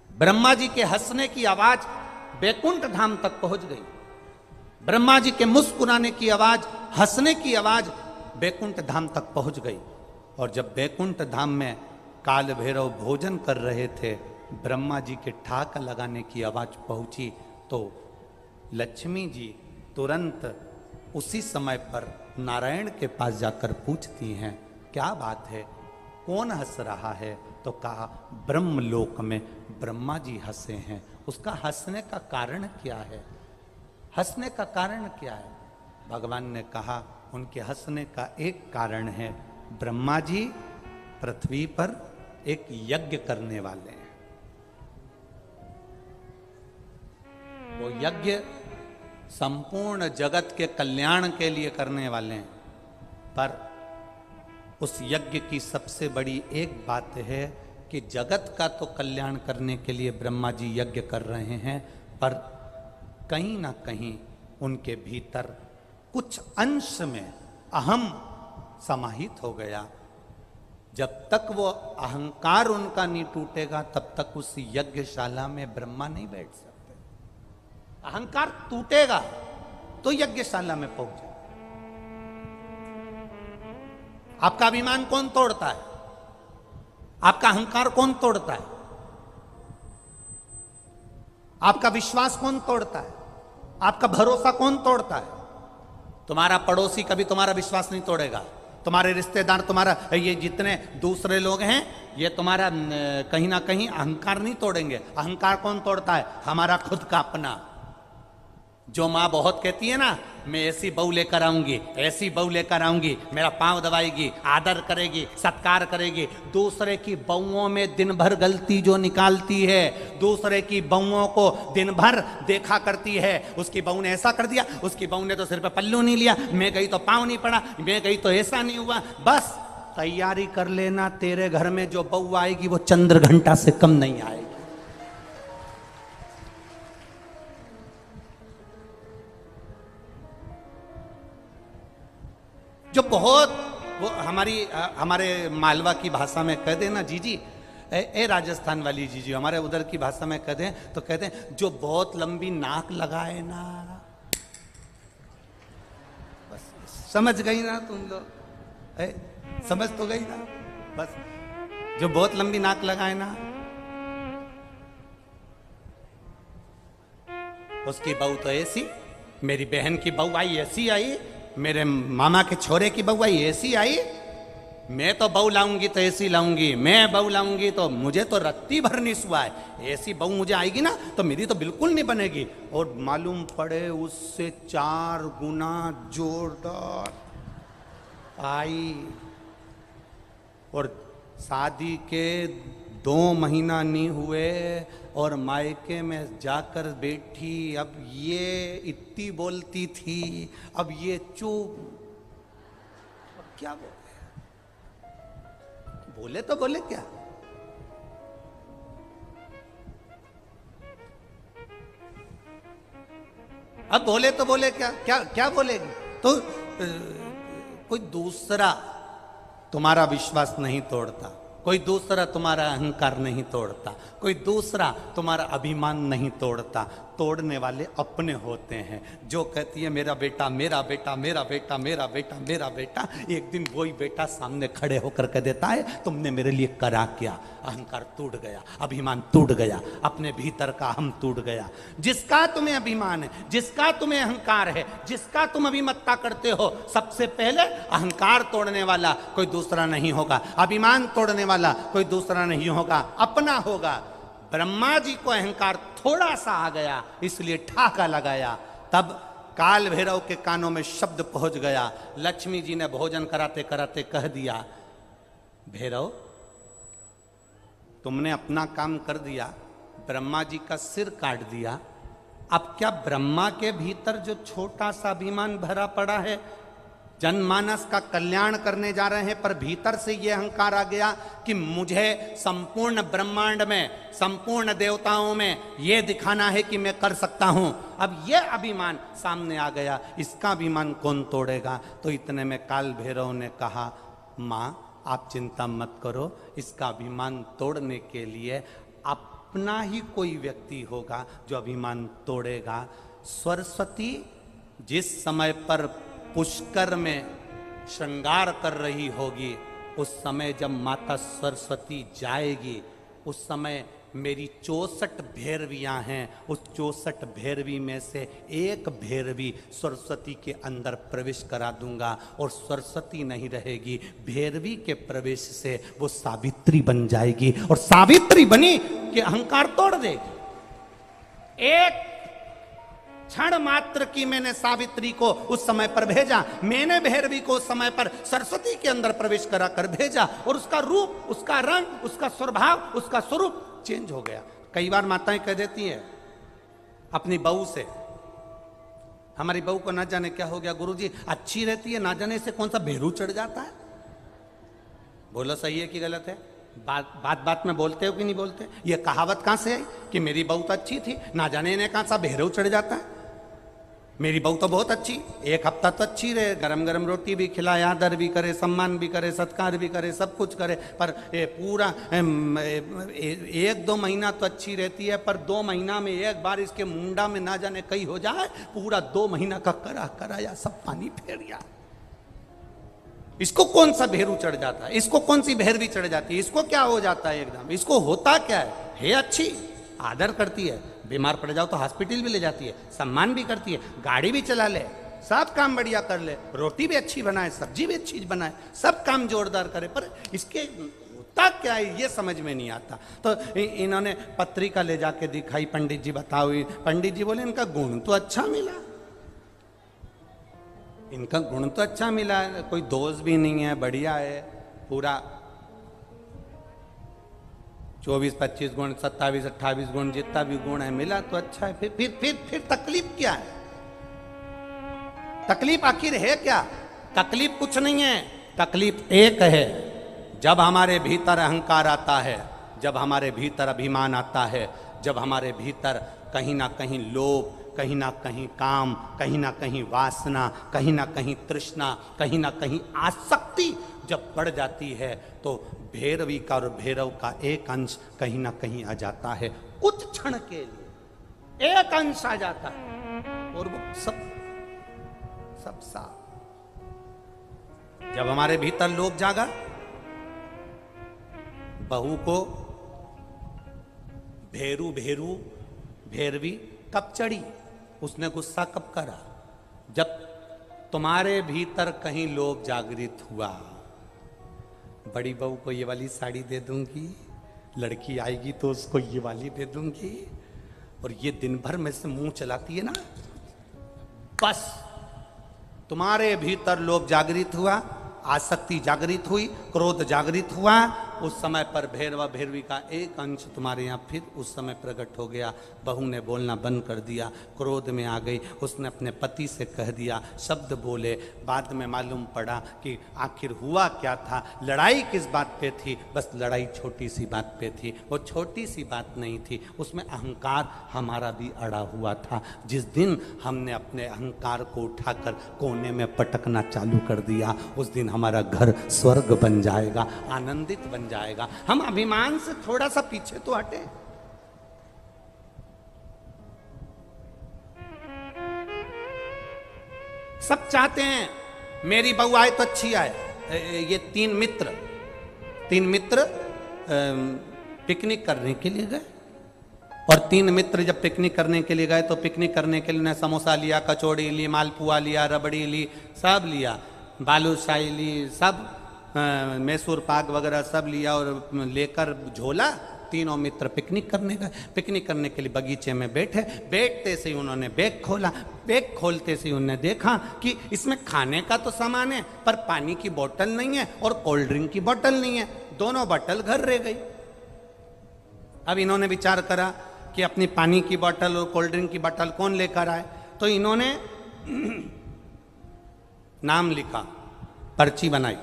ब्रह्मा जी के हंसने की आवाज बैकुंठ धाम तक पहुंच गई। ब्रह्मा जी के मुस्कुराने की आवाज, हंसने की आवाज बैकुंठ धाम तक पहुंच गई। और जब बैकुंठ धाम में काल भैरव भोजन कर रहे थे, ब्रह्मा जी के ठहाका लगाने की आवाज पहुंची तो लक्ष्मी जी तुरंत उसी समय पर नारायण के पास जाकर पूछती हैं, क्या बात है, कौन हंस रहा है? तो कहा, ब्रह्मलोक में ब्रह्मा जी हंसे हैं। उसका हंसने का कारण क्या है? हंसने का कारण क्या है? भगवान ने कहा, उनके हंसने का एक कारण है, ब्रह्मा जी पृथ्वी पर एक यज्ञ करने वाले हैं। वो यज्ञ संपूर्ण जगत के कल्याण के लिए करने वाले हैं, पर उस यज्ञ की सबसे बड़ी एक बात है कि जगत का तो कल्याण करने के लिए ब्रह्मा जी यज्ञ कर रहे हैं, पर कहीं ना कहीं उनके भीतर कुछ अंश में अहम समाहित हो गया। जब तक वो अहंकार उनका नहीं टूटेगा तब तक उस यज्ञशाला में ब्रह्मा नहीं बैठ सकते। अहंकार टूटेगा तो यज्ञशाला में पहुंच जाए। आपका अभिमान कौन तोड़ता है? आपका अहंकार कौन तोड़ता है? आपका विश्वास कौन तोड़ता है? आपका भरोसा कौन तोड़ता है? तुम्हारा पड़ोसी कभी तुम्हारा विश्वास नहीं तोड़ेगा। तुम्हारे रिश्तेदार, तुम्हारा ये जितने दूसरे लोग हैं, ये तुम्हारा कहीं ना कहीं अहंकार नहीं तोड़ेंगे। अहंकार कौन तोड़ता है? हमारा खुद का अपना। जो माँ बहुत कहती है ना, मैं ऐसी बहू लेकर आऊंगी, ऐसी बहू लेकर आऊंगी, मेरा पांव दबाएगी, आदर करेगी, सत्कार करेगी। दूसरे की बहुओं में दिन भर गलती जो निकालती है, दूसरे की बहुओं को दिन भर देखा करती है, उसकी बहू ने ऐसा कर दिया, उसकी बहू ने तो सिर पे पल्लू नहीं लिया, मैं गई तो पांव नहीं पड़ा, मैं गई तो ऐसा नहीं हुआ। बस तैयारी कर लेना, तेरे घर में जो बहू आएगी वो चंद्र घंटा से कम नहीं आएगी। जो बहुत वो हमारे मालवा की भाषा में कह देना, जीजी ए राजस्थान वाली जीजी, हमारे उधर की भाषा में कह दें तो कहते हैं, जो बहुत लंबी नाक लगाए ना। बस समझ गई ना तुम लोग? समझ तो गई ना? बस जो बहुत लंबी नाक लगाए ना, उसकी बहू तो ऐसी, मेरी बहन की बहू आई ऐसी आई, मेरे मामा के छोरे की बहू आई ऐसी आई। मैं तो बहू लाऊंगी तो ऐसी लाऊंगी, मैं बहू लाऊंगी तो मुझे तो रत्ती भर नहीं सुआ है। ऐसी बहू मुझे आएगी ना तो मेरी तो बिल्कुल नहीं बनेगी। और मालूम पड़े उससे 4 गुना जोरदार आई। और शादी के 2 महीना नहीं हुए और मायके में जाकर बैठी। अब ये इतनी बोलती थी, अब ये चुप। अब क्या बोले तो बोले क्या? अब बोले तो बोले क्या? क्या क्या बोलेगी? तो कोई दूसरा तुम्हारा विश्वास नहीं तोड़ता, कोई दूसरा तुम्हारा अहंकार नहीं तोड़ता, कोई दूसरा तुम्हारा अभिमान नहीं तोड़ता। तोड़ने वाले अपने होते हैं। जो कहती है मेरा बेटा, मेरा बेटा, मेरा बेटा, मेरा बेटा, मेरा बेटा, एक दिन वही बेटा सामने खड़े होकर कह देता है, तुमने मेरे लिए करा क्या? अहंकार टूट गया, अभिमान टूट गया, अपने भीतर का हम टूट गया। जिसका तुम्हें अभिमान है, जिसका तुम्हें अहंकार है, जिसका तुम अभिमत्ता करते हो, सबसे पहले अहंकार तोड़ने वाला कोई दूसरा नहीं होगा, अभिमान तोड़ने वाला कोई दूसरा नहीं होगा, अपना होगा। ब्रह्मा जी को अहंकार थोड़ा सा आ गया, इसलिए ठहाका लगाया। तब काल भैरव के कानों में शब्द पहुंच गया। लक्ष्मी जी ने भोजन कराते कराते कह दिया, भैरव तुमने अपना काम कर दिया, ब्रह्मा जी का सिर काट दिया। अब क्या ब्रह्मा के भीतर जो छोटा सा अभिमान भरा पड़ा है, जनमानस का कल्याण करने जा रहे हैं, पर भीतर से यह अहंकार आ गया कि मुझे संपूर्ण ब्रह्मांड में, संपूर्ण देवताओं में यह दिखाना है कि मैं कर सकता हूं। अब यह अभिमान सामने आ गया, इसका अभिमान कौन तोड़ेगा? तो इतने में काल भैरव ने कहा, मां आप चिंता मत करो, इसका अभिमान तोड़ने के लिए अपना ही कोई व्यक्ति होगा जो अभिमान तोड़ेगा। सरस्वती जिस समय पर पुष्कर में श्रृंगार कर रही होगी, उस समय जब माता सरस्वती जाएगी, उस समय मेरी 64 भैरवियां हैं, उस 64 भैरवी में से एक भैरवी सरस्वती के अंदर प्रवेश करा दूंगा और सरस्वती नहीं रहेगी, भैरवी के प्रवेश से वो सावित्री बन जाएगी और सावित्री बनी कि अहंकार तोड़ देगी। एक क्षण मात्र की मैंने सावित्री को उस समय पर भेजा, मैंने भैरवी को उस समय पर सरस्वती के अंदर प्रवेश करा कर भेजा और उसका रूप, उसका रंग, उसका स्वभाव, उसका स्वरूप चेंज हो गया। कई बार माताएं कह देती हैं अपनी बहू से, हमारी बहू को ना जाने क्या हो गया गुरुजी, अच्छी रहती है, ना जाने से कौन सा भेरू चढ़ जाता है। बोलो सही है कि गलत है? बात बात में बोलते हो कि नहीं बोलते? ये कहावत कहां से आई कि मेरी बहू तो अच्छी थी, ना जाने इन्हें कहां सा भेरू चढ़ जाता है। मेरी बहू तो बहुत अच्छी, एक हफ्ता तो अच्छी रहे, गरम गरम रोटी भी खिलाए, आदर भी करे, सम्मान भी करे, सत्कार भी करे, सब कुछ करे, पर ये पूरा 1-2 महीना तो अच्छी रहती है, पर 2 महीना में एक बार इसके मुंडा में ना जाने कहीं हो जाए, पूरा 2 महीना का कराया सब पानी फेर गया। इसको कौन सा भेरू चढ़ जाता है, इसको कौन सी भैरवी चढ़ जाती है, इसको क्या हो जाता है एकदम, इसको होता क्या है अच्छी, आदर करती है, बीमार पड़ जाओ तो हॉस्पिटल भी ले जाती है, सम्मान भी करती है, गाड़ी भी चला ले, सब काम बढ़िया कर ले, रोटी भी अच्छी बनाए, सब्जी भी अच्छी बनाए, सब काम जोरदार करे, पर इसके होता क्या है ये समझ में नहीं आता। तो इन्होंने पत्रिका ले जाके दिखाई, पंडित जी बताओ, पंडित जी बोले इनका गुण तो अच्छा मिला, इनका गुण तो अच्छा मिला, कोई दोष भी नहीं है, बढ़िया है, पूरा 24-25 गुण, 27-28 गुण, जितना भी गुण है मिला तो अच्छा है। फिर तकलीफ क्या है? तकलीफ आखिर है क्या? तकलीफ कुछ नहीं है, तकलीफ एक है, जब हमारे भीतर अहंकार आता है, जब हमारे भीतर अभिमान आता है, जब हमारे भीतर कहीं ना कहीं लोभ, कहीं ना कहीं काम, कहीं ना कहीं वासना, कहीं ना कहीं तृष्णा, कहीं ना कहीं आसक्ति जब बढ़ जाती है, तो भैरवी का और भैरव का एक अंश कहीं ना कहीं आ जाता है, कुछ क्षण के लिए एक अंश आ जाता है और वो सब साफ। जब हमारे भीतर लोभ जागा, बहू को भैरवी कब चढ़ी, उसने गुस्सा कब करा? जब तुम्हारे भीतर कहीं लोभ जागृत हुआ, बड़ी बहू को ये वाली साड़ी दे दूंगी, लड़की आएगी तो उसको ये वाली दे दूंगी, और ये दिन भर में से मुंह चलाती है ना, बस तुम्हारे भीतर लोभ जागृत हुआ, आसक्ति जागृत हुई, क्रोध जागृत हुआ, उस समय पर भैरवा भैरवी का एक अंश तुम्हारे यहाँ फिर उस समय प्रकट हो गया। बहू ने बोलना बंद कर दिया, क्रोध में आ गई, उसने अपने पति से कह दिया, शब्द बोले, बाद में मालूम पड़ा कि आखिर हुआ क्या था, लड़ाई किस बात पे थी, बस लड़ाई छोटी सी बात पे थी, वो छोटी सी बात नहीं थी, उसमें अहंकार हमारा भी अड़ा हुआ था। जिस दिन हमने अपने अहंकार को उठाकर कोने में पटकना चालू कर दिया, उस दिन हमारा घर स्वर्ग बन जाएगा, आनंदित बन जाएगा। हम अभिमान से थोड़ा सा पीछे तो हटे। सब चाहते हैं मेरी बहू आए तो अच्छी आए। ये तीन मित्र पिकनिक करने के लिए गए, और 3 मित्र जब पिकनिक करने के लिए गए तो पिकनिक करने के लिए उन्हें समोसा लिया, कचौड़ी ली, मालपुआ लिया, रबड़ी ली, सब लिया, बालूशाही ली, सब मैसूर पाक वगैरह सब लिया, और लेकर झोला तीनों मित्र पिकनिक करने गए। पिकनिक करने के लिए बगीचे में बैठते से ही उन्होंने बैग खोला। बैग खोलते से ही उन्होंने देखा कि इसमें खाने का तो सामान है, पर पानी की बोतल नहीं है और कोल्ड ड्रिंक की बोतल नहीं है, दोनों बोतल घर रह गई। अब इन्होंने विचार करा कि अपनी पानी की बोतल और कोल्ड ड्रिंक की बोतल कौन लेकर आए, तो इन्होंने नाम लिखा, पर्ची बनाई,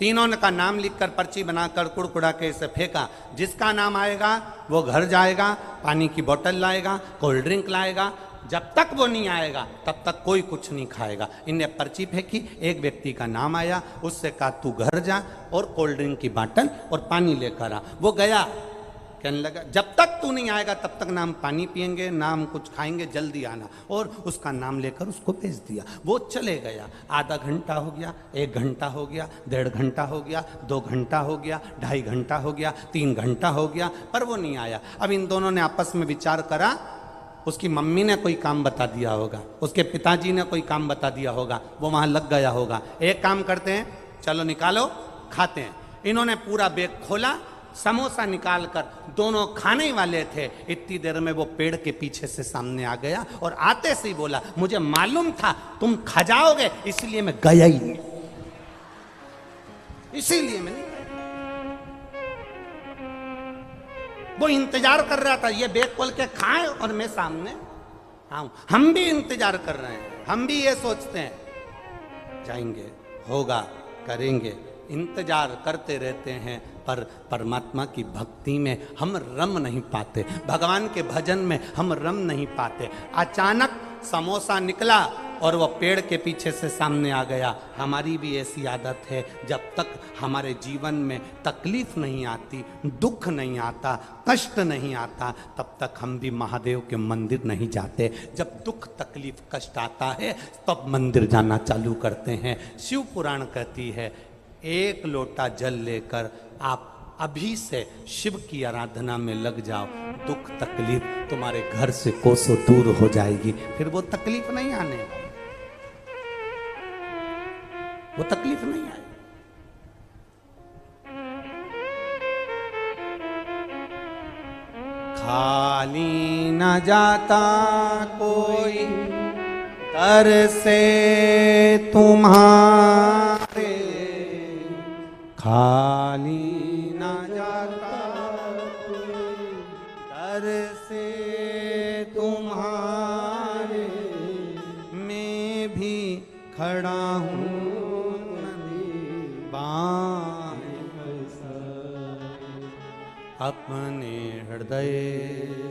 तीनों का नाम लिखकर पर्ची बनाकर कुड़कुड़ा के इसे फेंका। जिसका नाम आएगा वो घर जाएगा, पानी की बोतल लाएगा, कोल्ड ड्रिंक लाएगा, जब तक वो नहीं आएगा तब तक कोई कुछ नहीं खाएगा। इनने पर्ची फेंकी, एक व्यक्ति का नाम आया, उससे कहा तू घर जा और कोल्ड ड्रिंक की बोतल और पानी लेकर आ। वो गया, कहने लगा जब तक तू नहीं आएगा तब तक ना हम पानी पिएंगे ना हम कुछ खाएंगे, जल्दी आना। और उसका नाम लेकर उसको भेज दिया। वो चले गया। आधा घंटा हो गया, 1 घंटा हो गया, 1.5 घंटा हो गया, 2 घंटा हो गया, 2.5 घंटा हो गया, 3 घंटा हो गया, पर वो नहीं आया। अब इन दोनों ने आपस में विचार करा, उसकी मम्मी ने कोई काम बता दिया होगा, उसके पिताजी ने कोई काम बता दिया होगा, वो वहां लग गया होगा। एक काम करते हैं, चलो निकालो खाते हैं। इन्होंने पूरा बैग खोला, समोसा निकाल कर, दोनों खाने ही वाले थे, इतनी देर में वो पेड़ के पीछे से सामने आ गया और आते से ही बोला मुझे मालूम था तुम खा जाओगे, इसलिए मैं गया ही नहीं, इसीलिए मैं नहीं गया। वो इंतजार कर रहा था ये बैग खोल के खाए और मैं सामने आऊं। हम भी इंतजार कर रहे हैं, हम भी ये सोचते हैं जाएंगे, होगा, करेंगे, इंतजार करते रहते हैं, पर परमात्मा की भक्ति में हम रम नहीं पाते, भगवान के भजन में हम रम नहीं पाते। अचानक समोसा निकला और वह पेड़ के पीछे से सामने आ गया। हमारी भी ऐसी आदत है, जब तक हमारे जीवन में तकलीफ नहीं आती, दुख नहीं आता, कष्ट नहीं आता, तब तक हम भी महादेव के मंदिर नहीं जाते। जब दुख तकलीफ कष्ट आता है तब मंदिर जाना चालू करते हैं। शिव पुराण कहती है 1 लोटा जल लेकर आप अभी से शिव की आराधना में लग जाओ, दुख तकलीफ तुम्हारे घर से कोसों दूर हो जाएगी, फिर वो तकलीफ नहीं आने, वो तकलीफ नहीं आएगी। खाली न जाता कोई दर से तुम्हारे, खाली न जाता कोई दर से तुम्हारे, मैं भी खड़ा हूँ नदी बाहें अपने हृदय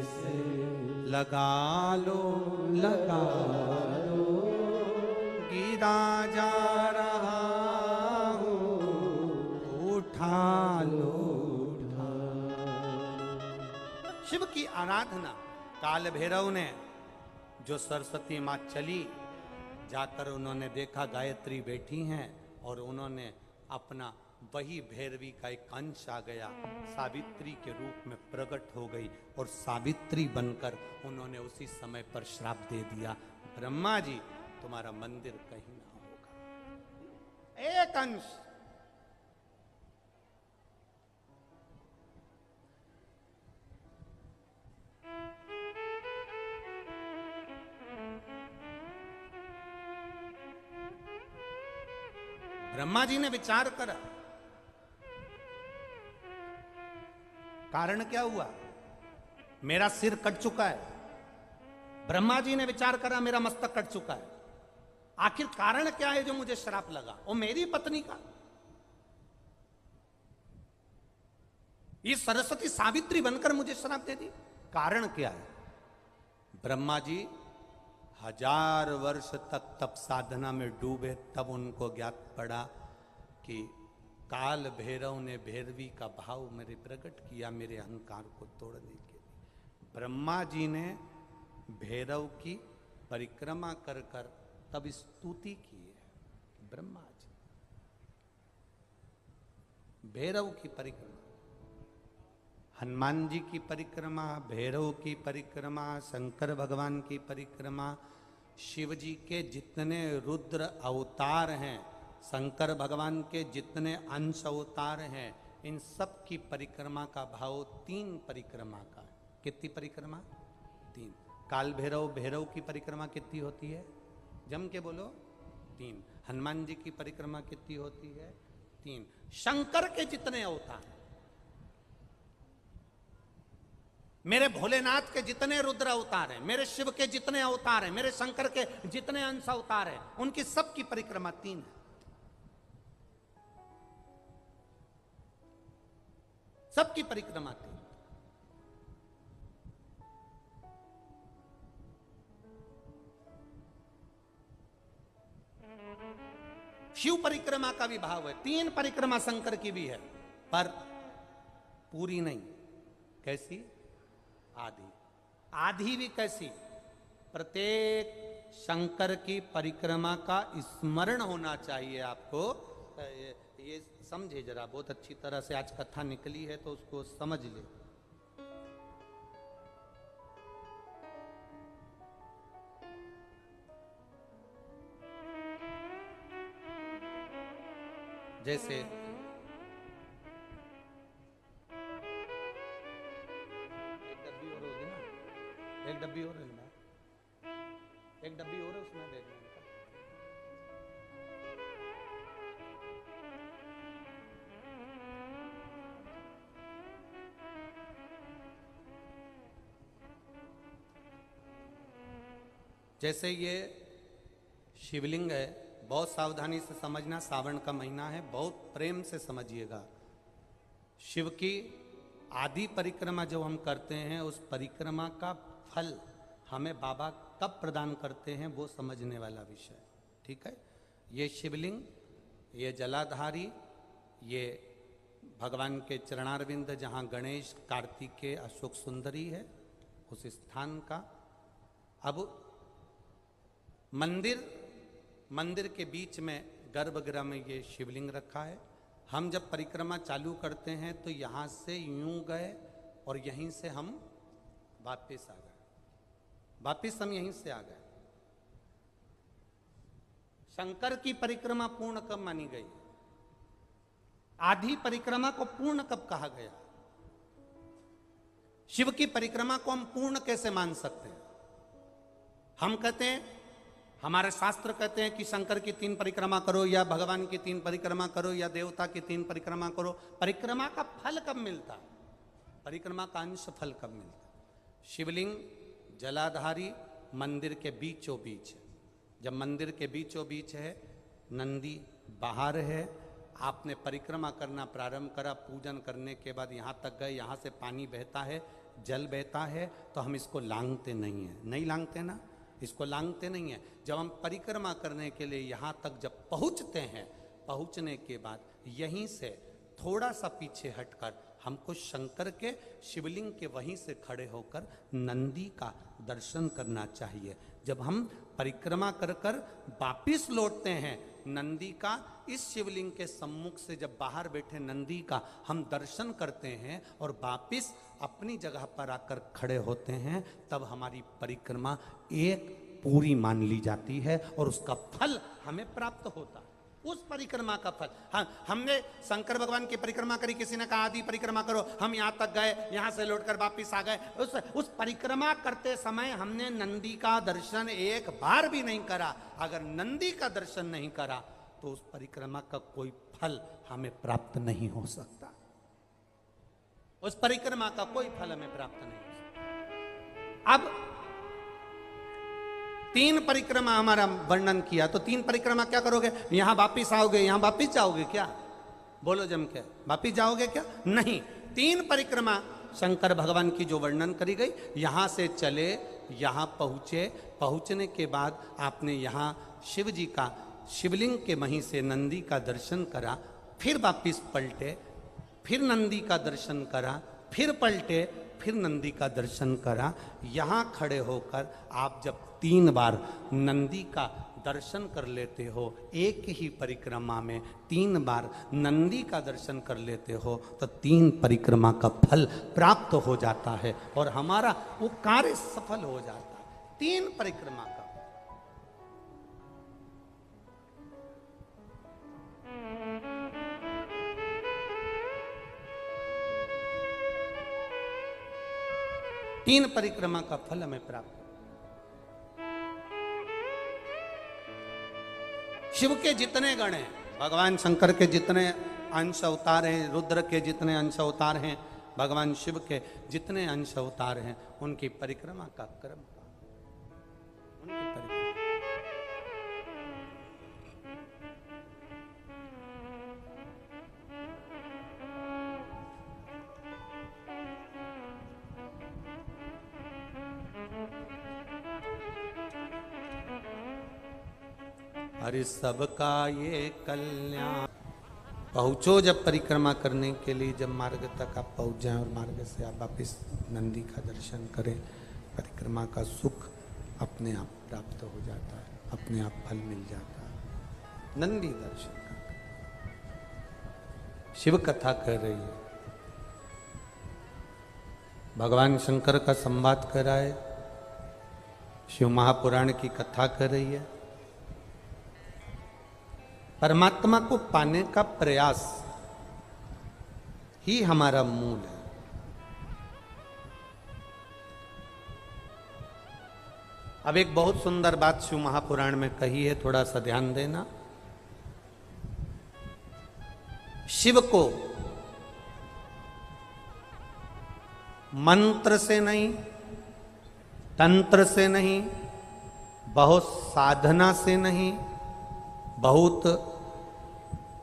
से लगा लो, लगा लो, गिरा जा रहा हूँ, उठा लो, उठा। शिव की आराधना। काल भैरव ने जो सरस्वती माँ चली, जाकर उन्होंने देखा गायत्री बैठी हैं और उन्होंने अपना वही भैरवी का एक अंश आ गया, सावित्री के रूप में प्रकट हो गई और सावित्री बनकर उन्होंने उसी समय पर श्राप दे दिया, ब्रह्मा जी तुम्हारा मंदिर कहीं ना होगा। एक अंश। ब्रह्मा जी ने विचार करा, कारण क्या हुआ, मेरा सिर कट चुका है। ब्रह्मा जी ने विचार करा मेरा मस्तक कट चुका है, आखिर कारण क्या है जो मुझे श्राप लगा, वो मेरी पत्नी का। ये सरस्वती सावित्री बनकर मुझे श्राप दे दी, कारण क्या है। ब्रह्मा जी 1000 वर्ष तक तप साधना में डूबे, तब उनको ज्ञात पड़ा कि काल भैरव ने भैरवी का भाव मेरे प्रकट किया, मेरे अहंकार को तोड़ने के लिए। ब्रह्मा जी ने भैरव की परिक्रमा कर कर तब स्तुति की है। ब्रह्मा जी भैरव की परिक्रमा, हनुमान जी की परिक्रमा, भैरव की परिक्रमा, शंकर भगवान की परिक्रमा, शिव जी के जितने रुद्र अवतार हैं, शंकर भगवान के जितने अंश अवतार हैं, इन सब की परिक्रमा का भाव 3 परिक्रमा का है। कितनी परिक्रमा? 3। काल भैरव, भैरव की परिक्रमा कितनी होती है? जम के बोलो 3। हनुमान जी की परिक्रमा कितनी होती है? 3। शंकर के जितने अवतार, मेरे भोलेनाथ के जितने रुद्र अवतार हैं, मेरे शिव के जितने अवतार हैं, मेरे शंकर के जितने अंश अवतार हैं, उनकी सबकी परिक्रमा 3 है। सबकी परिक्रमा 3। शिव परिक्रमा का भी भाव है, 3 परिक्रमा शंकर की भी है, पर पूरी नहीं। कैसी? आधी। आधी भी कैसी? प्रत्येक शंकर की परिक्रमा का स्मरण होना चाहिए आपको। ये समझे जरा, बहुत अच्छी तरह से आज कथा निकली है तो उसको समझ ले। जैसे एक डब्बी और होगी ना, एक डब्बी और है ना, एक डब्बी और है उसमें दे देना। जैसे ये शिवलिंग है, बहुत सावधानी से समझना, सावन का महीना है, बहुत प्रेम से समझिएगा। शिव की आदि परिक्रमा जो हम करते हैं, उस परिक्रमा का फल हमें बाबा कब प्रदान करते हैं वो समझने वाला विषय, ठीक है। ये शिवलिंग, ये जलाधारी, ये भगवान के चरणारविंद जहाँ गणेश, कार्तिकेय, अशोक सुंदरी है, उस स्थान का। अब मंदिर के बीच में गर्भगृह में ये शिवलिंग रखा है। हम जब परिक्रमा चालू करते हैं तो यहाँ से यूं गए और यहीं से हम वापस आ गए, वापस हम यहीं से आ गए। शंकर की परिक्रमा पूर्ण कब मानी गई? आधी परिक्रमा को पूर्ण कब कहा गया? शिव की परिक्रमा को हम पूर्ण कैसे मान सकते हैं? हम कहते हैं, हमारे शास्त्र कहते हैं कि शंकर की 3 परिक्रमा करो, या भगवान की 3 परिक्रमा करो, या देवता की 3 परिक्रमा करो। परिक्रमा का फल कब मिलता? परिक्रमा का अंश फल कब मिलता? शिवलिंग जलाधारी मंदिर के बीचों बीच है। जब मंदिर के बीचों बीच है, नंदी बाहर है, आपने परिक्रमा करना प्रारंभ करा, पूजन करने के बाद यहाँ तक गए, यहाँ से पानी बहता है, जल बहता है, तो हम इसको लांघते नहीं है, नहीं लांघते ना, इसको लांघते नहीं है। जब हम परिक्रमा करने के लिए यहाँ तक जब पहुँचते हैं, पहुँचने के बाद यहीं से थोड़ा सा पीछे हटकर हमको शंकर के शिवलिंग के वहीं से खड़े होकर नंदी का दर्शन करना चाहिए। जब हम परिक्रमा कर कर वापिस लौटते हैं, नंदी का, इस शिवलिंग के सम्मुख से जब बाहर बैठे नंदी का हम दर्शन करते हैं और वापिस अपनी जगह पर आकर खड़े होते हैं, तब हमारी परिक्रमा एक पूरी मान ली जाती है और उसका फल हमें प्राप्त होता है। उस परिक्रमा का फल, हाँ, हमने शंकर भगवान की परिक्रमा करी, किसी ने कहा आदि परिक्रमा करो, हम यहाँ तक गए, यहाँ से लौटकर वापिस आ गए। उस परिक्रमा करते समय हमने नंदी का दर्शन एक बार भी नहीं करा। अगर नंदी का दर्शन नहीं करा तो उस परिक्रमा का कोई फल हमें प्राप्त नहीं हो सकता। उस परिक्रमा का कोई फल हमें प्राप्त नहीं हो सकता। अब 3 परिक्रमा हमारा वर्णन किया, तो 3 परिक्रमा क्या करोगे? यहां वापिस आओगे, यहां वापिस जाओगे क्या? बोलो जम के, वापिस जाओगे क्या? नहीं। 3 परिक्रमा शंकर भगवान की जो वर्णन करी गई, यहां से चले, यहां पहुंचे, पहुंचने के बाद आपने यहां शिव जी का शिवलिंग के वहीं से नंदी का दर्शन करा, फिर वापिस पलटे, फिर नंदी का दर्शन करा, फिर पलटे, फिर नंदी का दर्शन करा। यहाँ खड़े होकर आप जब 3 बार नंदी का दर्शन कर लेते हो, एक ही परिक्रमा में 3 बार नंदी का दर्शन कर लेते हो, तो 3 परिक्रमा का फल प्राप्त हो जाता है और हमारा वो कार्य सफल हो जाता है। 3 परिक्रमा का। तीन परिक्रमा का फल हमें प्राप्त। शिव के जितने गण हैं, भगवान शंकर के जितने अंश अवतार हैं, रुद्र के जितने अंश अवतार हैं, भगवान शिव के जितने अंश अवतार हैं, उनकी परिक्रमा का क्रम, उनकी परिक्रमा। हरि सबका ये कल्याण। पहुँचो जब परिक्रमा करने के लिए, जब मार्ग तक आप पहुँच जाएं और मार्ग से आप वापिस नंदी का दर्शन करें, परिक्रमा का सुख अपने आप प्राप्त हो जाता है, अपने आप फल मिल जाता है। नंदी दर्शन का शिव कथा कह रही है, भगवान शंकर का संवाद कर रहा है, शिव महापुराण की कथा कर रही है। परमात्मा को पाने का प्रयास ही हमारा मूल है। अब एक बहुत सुंदर बात शिव महापुराण में कही है, थोड़ा सा ध्यान देना। शिव को मंत्र से नहीं, तंत्र से नहीं, बहुत साधना से नहीं, बहुत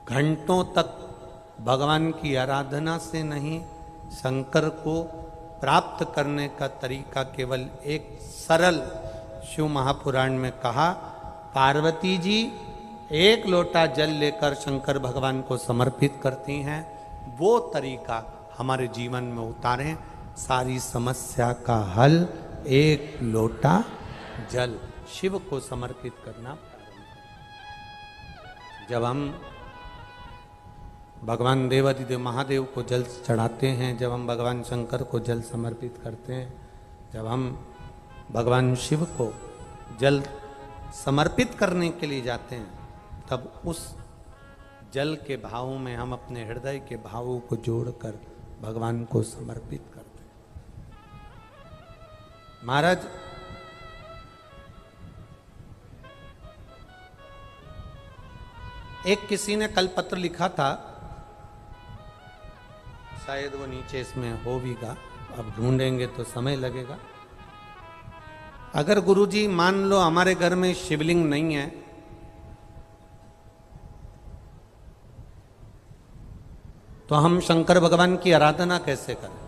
घंटों तक भगवान की आराधना से नहीं, शंकर को प्राप्त करने का तरीका केवल एक सरल शिव महापुराण में कहा। पार्वती जी एक लोटा जल लेकर शंकर भगवान को समर्पित करती हैं, वो तरीका हमारे जीवन में उतारें, सारी समस्या का हल एक लोटा जल शिव को समर्पित करना प्रारंभ करें। जब हम भगवान देवाधिदेव महादेव को जल चढ़ाते हैं, जब हम भगवान शंकर को जल समर्पित करते हैं, जब हम भगवान शिव को जल समर्पित करने के लिए जाते हैं, तब उस जल के भाव में हम अपने हृदय के भावों को जोड़कर भगवान को समर्पित करते हैं। महाराज, एक किसी ने कल पत्र लिखा था, शायद वो नीचे इसमें हो भीगा, अब ढूंढेंगे तो समय लगेगा। अगर गुरुजी मान लो हमारे घर में शिवलिंग नहीं है, तो हम शंकर भगवान की आराधना कैसे करें?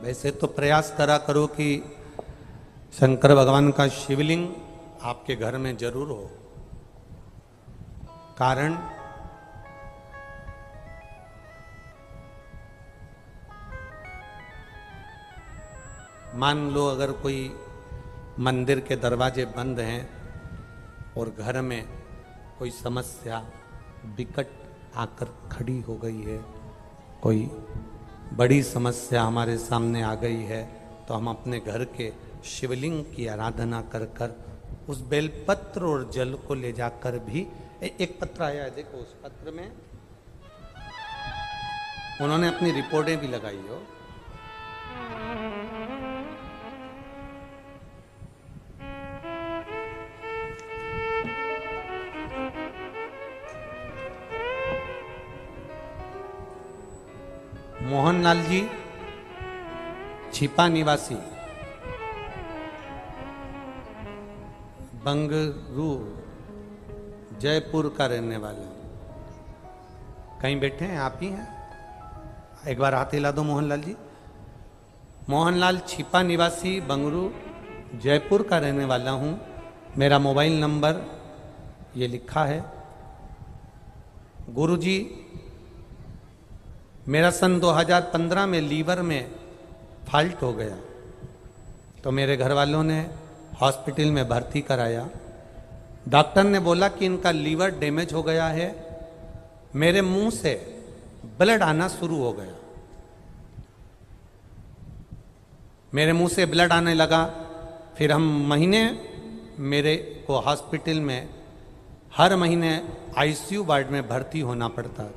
वैसे तो प्रयास करा करो कि शंकर भगवान का शिवलिंग आपके घर में जरूर हो। कारण मान लो अगर कोई मंदिर के दरवाजे बंद हैं और घर में कोई समस्या विकट आकर खड़ी हो गई है, कोई बड़ी समस्या हमारे सामने आ गई है, तो हम अपने घर के शिवलिंग की आराधना कर कर उस बेलपत्र और जल को ले जाकर भी एक पत्र आया है, देखो उस पत्र में उन्होंने अपनी रिपोर्टें भी लगाई हो। मोहनलाल जी छिपा निवासी, बंगरू, जयपुर का रहने वाला। कहीं बैठे हैं? आप ही हैं? एक बार हाथ हिला दो मोहनलाल जी। मोहनलाल छिपा निवासी, बंगरू, जयपुर का रहने वाला हूँ। मेरा मोबाइल नंबर ये लिखा है। गुरुजी, मेरा सन 2015 में लीवर में फॉल्ट हो गया, तो मेरे घर वालों ने हॉस्पिटल में भर्ती कराया। डॉक्टर ने बोला कि इनका लीवर डैमेज हो गया है। मेरे मुंह से ब्लड आना शुरू हो गया, मेरे मुंह से ब्लड आने लगा। फिर हम महीने मेरे को हॉस्पिटल में हर महीने आईसीयू वार्ड में भर्ती होना पड़ता।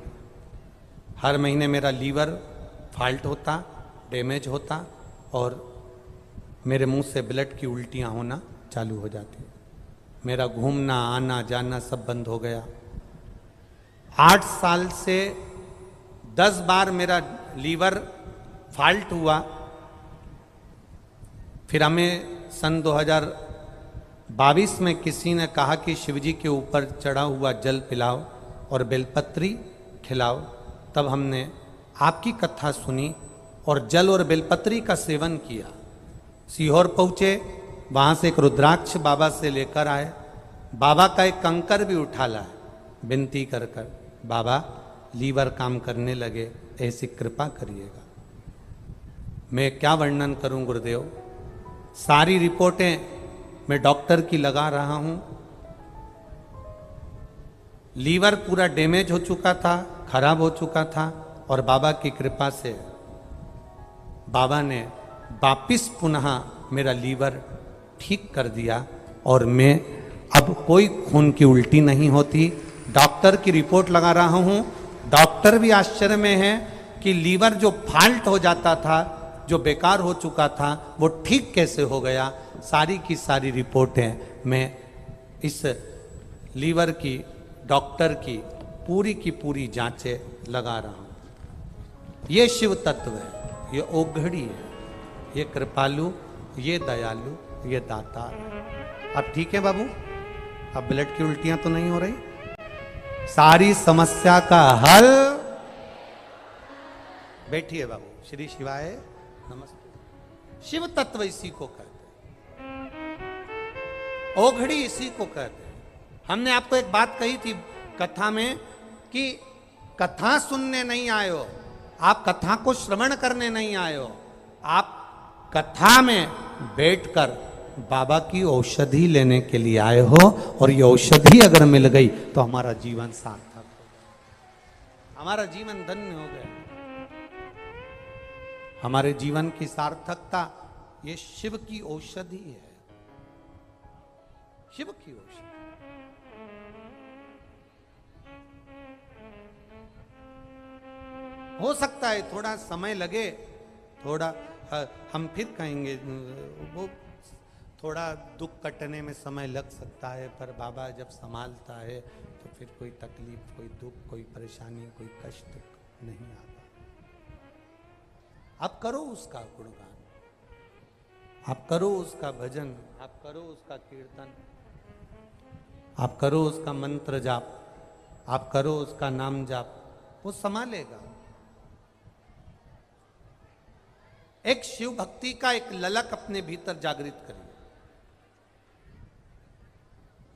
हर महीने मेरा लीवर फॉल्ट होता, डैमेज होता और मेरे मुंह से ब्लड की उल्टियां होना चालू हो जाती। मेरा घूमना आना जाना सब बंद हो गया। 8 साल से 10 बार मेरा लीवर फॉल्ट हुआ। फिर हमें सन 2022 में किसी ने कहा कि शिवजी के ऊपर चढ़ा हुआ जल पिलाओ और बेलपत्री खिलाओ। तब हमने आपकी कथा सुनी और जल और बेलपत्री का सेवन किया। सीहोर पहुँचे, वहाँ से एक रुद्राक्ष बाबा से लेकर आए। बाबा का एक कंकर भी उठा ला, विनती कर कर, बाबा लीवर काम करने लगे, ऐसी कृपा करिएगा। मैं क्या वर्णन करूं गुरुदेव, सारी रिपोर्टें मैं डॉक्टर की लगा रहा हूं। लीवर पूरा डैमेज हो चुका था, खराब हो चुका था, और बाबा की कृपा से बाबा ने वापिस पुनः मेरा लीवर ठीक कर दिया, और मैं अब कोई खून की उल्टी नहीं होती। डॉक्टर की रिपोर्ट लगा रहा हूं, डॉक्टर भी आश्चर्य में है कि लीवर जो फाल्ट हो जाता था, जो बेकार हो चुका था, वो ठीक कैसे हो गया। सारी की सारी रिपोर्टें मैं इस लीवर की, डॉक्टर की पूरी जांचें लगा रहा हूं। ये शिव तत्व है, ये ओघड़ी है, ये कृपालु, ये दयालु, ये दातार। अब ठीक है बाबू, अब ब्लड की उल्टियां तो नहीं हो रही, सारी समस्या का हल। बैठिए बाबू, श्री शिवाय नमस्ते। शिव तत्व इसी को कहते हैं, ओघड़ी इसी को कहते हैं। हमने आपको एक बात कही थी कथा में कि कथा सुनने नहीं आए हो, आप कथा को श्रवण करने नहीं आए हो, आप कथा में बैठकर बाबा की औषधि लेने के लिए आए हो, और ये औषधि अगर मिल गई तो हमारा जीवन सार्थक हो गया, हमारा जीवन धन्य हो गया। हमारे जीवन की सार्थकता ये शिव की औषधि है, शिव की औषधि। हो सकता है थोड़ा समय लगे, थोड़ा हम फिर कहेंगे वो थोड़ा दुख कटने में समय लग सकता है, पर बाबा जब संभालता है तो फिर कोई तकलीफ, कोई दुख, कोई परेशानी, कोई कष्ट नहीं आता। आप करो उसका गुणगान, आप करो उसका भजन, आप करो उसका कीर्तन, आप करो उसका मंत्र जाप, आप करो उसका नाम जाप, वो संभालेगा। एक शिव भक्ति का एक ललक अपने भीतर जागृत करिए।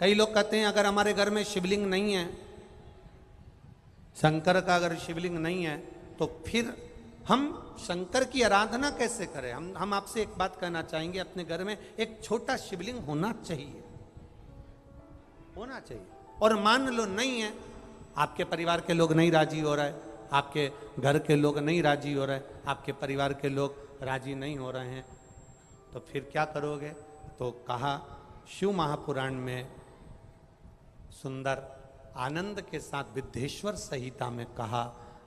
कई लोग कहते हैं अगर हमारे घर में शिवलिंग नहीं है, शंकर का अगर शिवलिंग नहीं है, तो फिर हम शंकर की आराधना कैसे करें। हम आपसे एक बात कहना चाहेंगे, अपने घर में एक छोटा शिवलिंग होना चाहिए, होना चाहिए। और मान लो नहीं है, आपके परिवार के लोग नहीं राजी हो रहे, आपके घर के लोग नहीं राजी हो रहे, आपके परिवार के लोग राजी नहीं हो रहे हैं, तो फिर क्या करोगे। तो कहा शिव महापुराण में सुंदर आनंद के साथ विद्येश्वर संहिता में कहा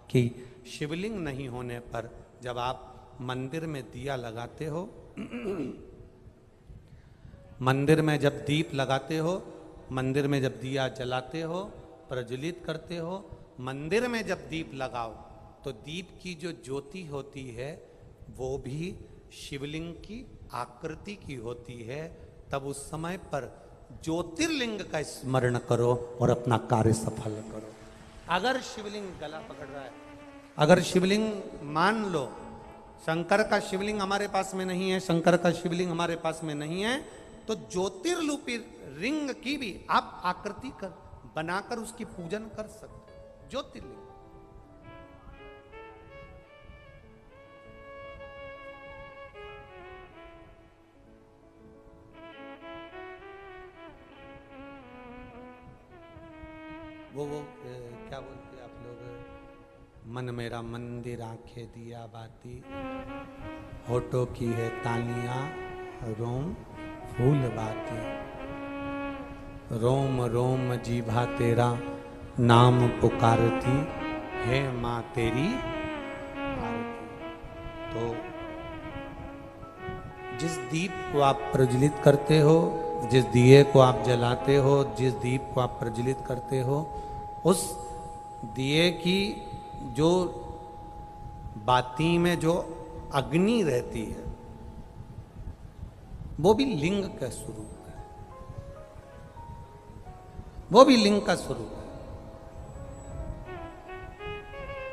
कि शिवलिंग नहीं होने पर जब आप मंदिर में दिया लगाते हो, मंदिर में जब दीप लगाते हो, मंदिर में जब दिया जलाते हो, प्रज्वलित करते हो, मंदिर में जब दीप लगाओ तो दीप की जो ज्योति होती है वो भी शिवलिंग की आकृति की होती है। तब उस समय पर ज्योतिर्लिंग का स्मरण करो और अपना कार्य सफल करो। अगर शिवलिंग गला पकड़ रहा है, अगर शिवलिंग मान लो शंकर का शिवलिंग हमारे पास में नहीं है, शंकर का शिवलिंग हमारे पास में नहीं है, तो ज्योतिर्लिपि रिंग की भी आप आकृति कर बनाकर उसकी पूजन कर सकते हो। ज्योतिर्लिंग वो क्या बोलते आप लोग, मन मेरा मंदिर आंखें दिया बाती, होठों की है तालियां रोम फूल बाती, रोम रोम जीभा तेरा नाम पुकारती है माँ तेरी आरती। तो जिस दीप को आप प्रज्वलित करते हो, जिस दिए को आप जलाते हो, जिस दीप को आप प्रज्वलित करते हो, उस दिए की जो बाती में जो अग्नि रहती है वो भी लिंग का स्वरूप है, वो भी लिंग का स्वरूप है।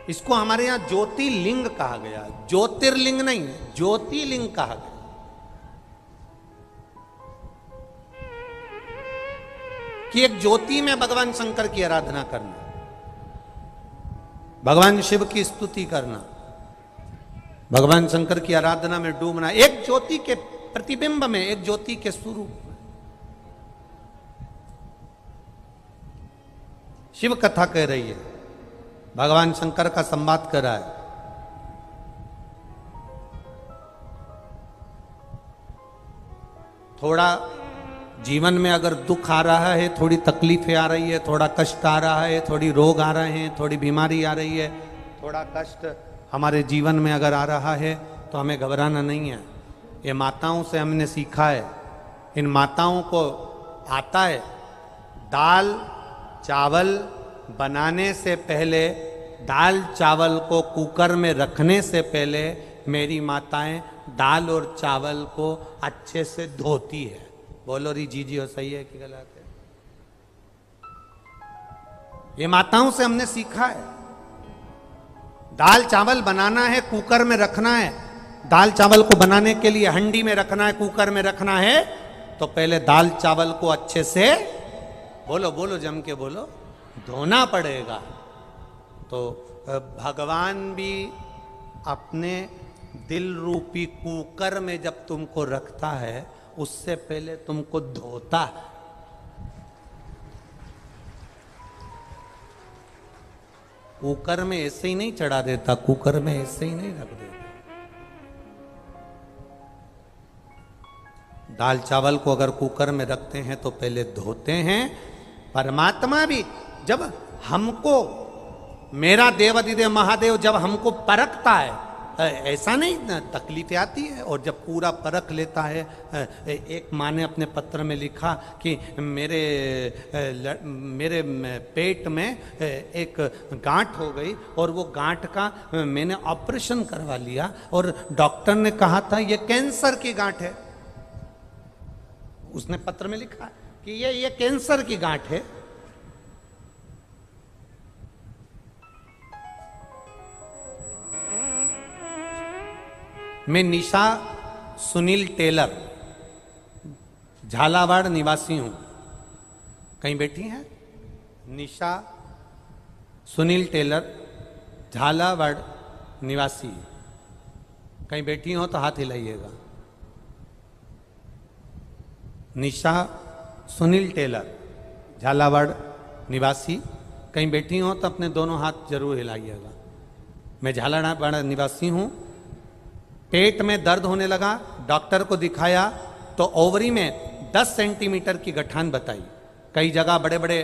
इसको हमारे यहां ज्योतिर्लिंग कहा गया, ज्योतिर्लिंग नहीं, ज्योतिर्लिंग कहा गया। कि एक ज्योति में भगवान शंकर की आराधना करना, भगवान शिव की स्तुति करना, भगवान शंकर की आराधना में डूबना, एक ज्योति के प्रतिबिंब में, एक ज्योति के स्वरूप में। शिव कथा कह रही है, भगवान शंकर का संवाद कर रहा है। थोड़ा जीवन में अगर दुख आ रहा है, थोड़ी तकलीफें आ रही है, थोड़ा कष्ट आ रहा है, थोड़ी रोग आ रहे हैं, थोड़ी बीमारी आ रही है, थोड़ा कष्ट हमारे जीवन में अगर आ रहा है तो हमें घबराना नहीं है। ये माताओं से हमने सीखा है, इन माताओं को आता है दाल चावल बनाने से पहले, दाल चावल को कुकर में रखने से पहले मेरी माताएं दाल और चावल को अच्छे से धोती है। बोलो री जी हो, सही है कि गलत है? ये माताओं से हमने सीखा है। दाल चावल बनाना है, कुकर में रखना है। दाल चावल को बनाने के लिए हंडी में रखना है, कुकर में रखना है, तो पहले दाल चावल को अच्छे से, बोलो बोलो जम के बोलो, धोना पड़ेगा। तो भगवान भी अपने दिल रूपी कुकर में जब तुमको रखता है, उससे पहले तुमको धोता है। कुकर में ऐसे ही नहीं चढ़ा देता, कुकर में ऐसे ही नहीं रख देता। दाल चावल को अगर कुकर में रखते हैं तो पहले धोते हैं। परमात्मा भी जब हमको, मेरा देवाधिदेव महादेव जब हमको परखता है, ऐसा नहीं तकलीफें आती है, और जब पूरा परख लेता है। एक माँ ने अपने पत्र में लिखा कि मेरे पेट में एक गांठ हो गई और वो गांठ का मैंने ऑपरेशन करवा लिया और डॉक्टर ने कहा था ये कैंसर की गांठ है। उसने पत्र में लिखा कि ये कैंसर की गांठ है। मैं निशा सुनील टेलर, झालावाड़ निवासी हूं। कहीं बैठी हैं? निशा सुनील टेलर, झालावाड़ निवासी। कहीं बैठी हो तो हाथ हिलाइएगा। निशा सुनील टेलर, झालावाड़ निवासी। कहीं बैठी हो तो अपने दोनों हाथ जरूर हिलाइएगा। मैं झालावाड़ निवासी हूं। पेट में दर्द होने लगा, डॉक्टर को दिखाया तो ओवरी में 10 सेंटीमीटर की गठान बताई। कई जगह बड़े बड़े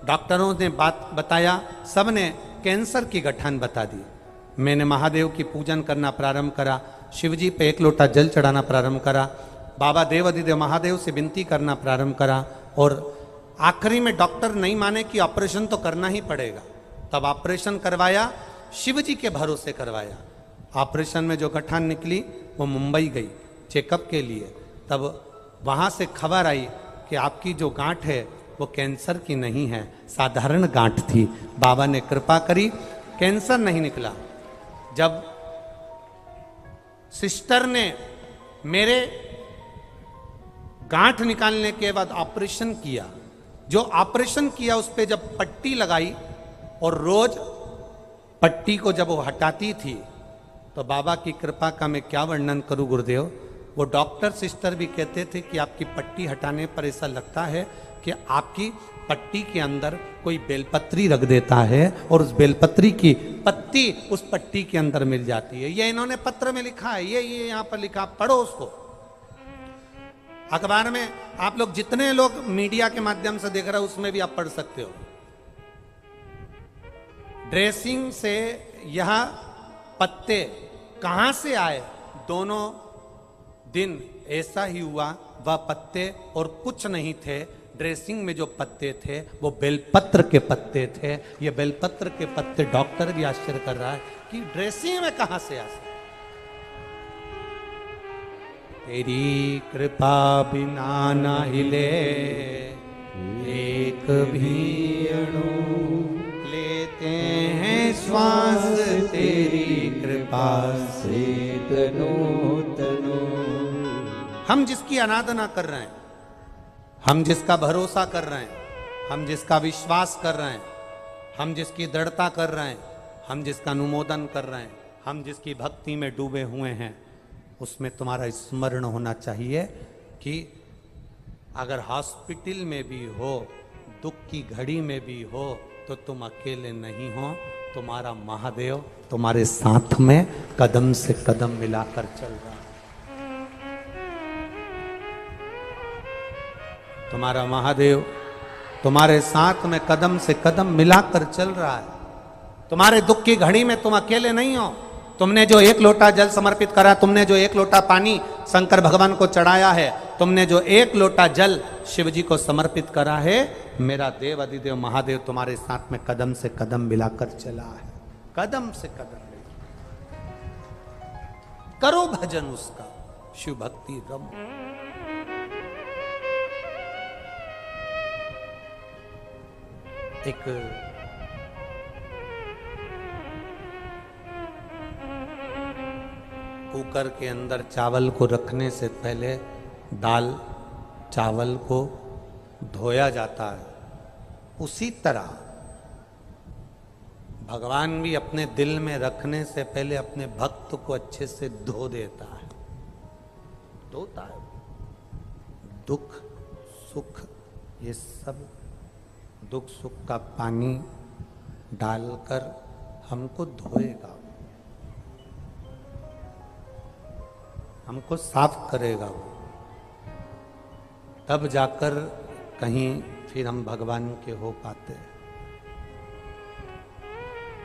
डॉक्टरों ने बात बताया, सब ने कैंसर की गठान बता दी। मैंने महादेव की पूजन करना प्रारंभ करा, शिवजी पे 1 लोटा जल चढ़ाना प्रारंभ करा, बाबा देवाधिदेव महादेव से विनती करना प्रारंभ करा, और आखिरी में डॉक्टर नहीं माने कि ऑपरेशन तो करना ही पड़ेगा। तब ऑपरेशन करवाया, शिवजी के भरोसे करवाया। ऑपरेशन में जो गठान निकली वो मुंबई गई चेकअप के लिए। तब वहाँ से खबर आई कि आपकी जो गांठ है वो कैंसर की नहीं है, साधारण गांठ थी। बाबा ने कृपा करी, कैंसर नहीं निकला। जब सिस्टर ने मेरे गांठ निकालने के बाद ऑपरेशन किया, जो ऑपरेशन किया उस पर जब पट्टी लगाई और रोज पट्टी को जब वो हटाती थी, तो बाबा की कृपा का मैं क्या वर्णन करूं गुरुदेव। वो डॉक्टर सिस्टर भी कहते थे कि आपकी पट्टी हटाने पर ऐसा लगता है कि आपकी पट्टी के अंदर कोई बेलपत्री रख देता है और उस बेलपत्री की पत्ती उस पट्टी के अंदर मिल जाती है। ये इन्होंने पत्र में लिखा है, ये यहाँ पर लिखा, पढ़ो उसको। अखबार में आप लोग जितने लोग मीडिया के माध्यम से देख रहे हो उसमें भी आप पढ़ सकते हो। ड्रेसिंग से यह पत्ते कहां से आए? दोनों दिन ऐसा ही हुआ, वह पत्ते और कुछ नहीं थे। ड्रेसिंग में जो पत्ते थे वो बेलपत्र के पत्ते थे। ये बेलपत्र के पत्ते, डॉक्टर भी आश्चर्य कर रहा है कि ड्रेसिंग में कहां से आ सकते। तेरी कृपा बिना ना हिले एक भी अणु, लेते हैं श्वास तेरी कृपा से तनो तनो। हम जिसकी आराधना कर रहे हैं, हम जिसका भरोसा कर रहे हैं, हम जिसका विश्वास कर रहे हैं, हम जिसकी दृढ़ता कर रहे हैं, हम जिसका अनुमोदन कर रहे हैं, हम जिसकी भक्ति में डूबे हुए हैं, उसमें तुम्हारा स्मरण होना चाहिए कि अगर हॉस्पिटल में भी हो, दुख की घड़ी में भी हो, तो तुम अकेले नहीं हो। तुम्हारा महादेव तुम्हारे साथ में कदम से कदम मिलाकर चल रहा है। तुम्हारा महादेव तुम्हारे साथ में कदम से कदम मिलाकर चल रहा है। तुम्हारे दुख की घड़ी में तुम अकेले नहीं हो। तुमने जो 1 लोटा जल समर्पित करा, तुमने जो 1 लोटा पानी शंकर भगवान को चढ़ाया है, तुमने जो 1 लोटा जल शिव जी को समर्पित करा है, मेरा देव अधिदेव महादेव तुम्हारे साथ में कदम से कदम मिलाकर चला है। कदम से कदम मिला, करो भजन उसका, शिव भक्ति रम। एक कुकर के अंदर चावल को रखने से पहले दाल चावल को धोया जाता है, उसी तरह भगवान भी अपने दिल में रखने से पहले अपने भक्त को अच्छे से धो देता है, धोता है। दुख सुख ये सब दुख सुख का पानी डालकर हमको धोएगा, हमको साफ करेगा वो, तब जाकर कहीं फिर हम भगवान के हो पाते हैं।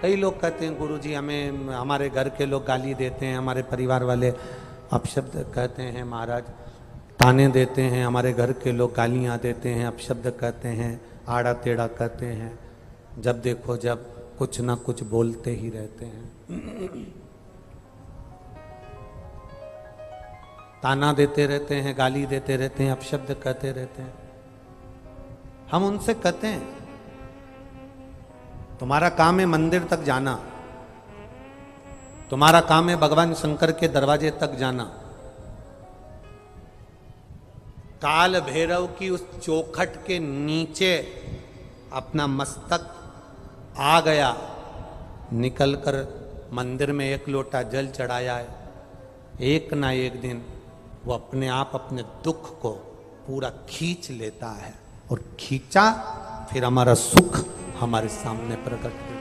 कई लोग कहते हैं गुरुजी हमें, हमारे घर के लोग गाली देते हैं, हमारे परिवार वाले अपशब्द कहते हैं, महाराज ताने देते हैं, हमारे घर के लोग गालियां देते हैं, अपशब्द कहते हैं, आड़ा टेढ़ा कहते हैं, जब देखो जब कुछ ना कुछ बोलते ही रहते हैं, ताना देते रहते हैं, गाली देते रहते हैं, अपशब्द कहते रहते हैं। हम उनसे कहते हैं तुम्हारा काम है मंदिर तक जाना, तुम्हारा काम है भगवान शंकर के दरवाजे तक जाना। काल भैरव की उस चौखट के नीचे अपना मस्तक आ गया, निकलकर मंदिर में 1 लोटा जल चढ़ाया है, एक ना एक दिन वो अपने आप अपने दुख को पूरा खींच लेता है, और खींचा फिर हमारा सुख हमारे सामने प्रकट हो।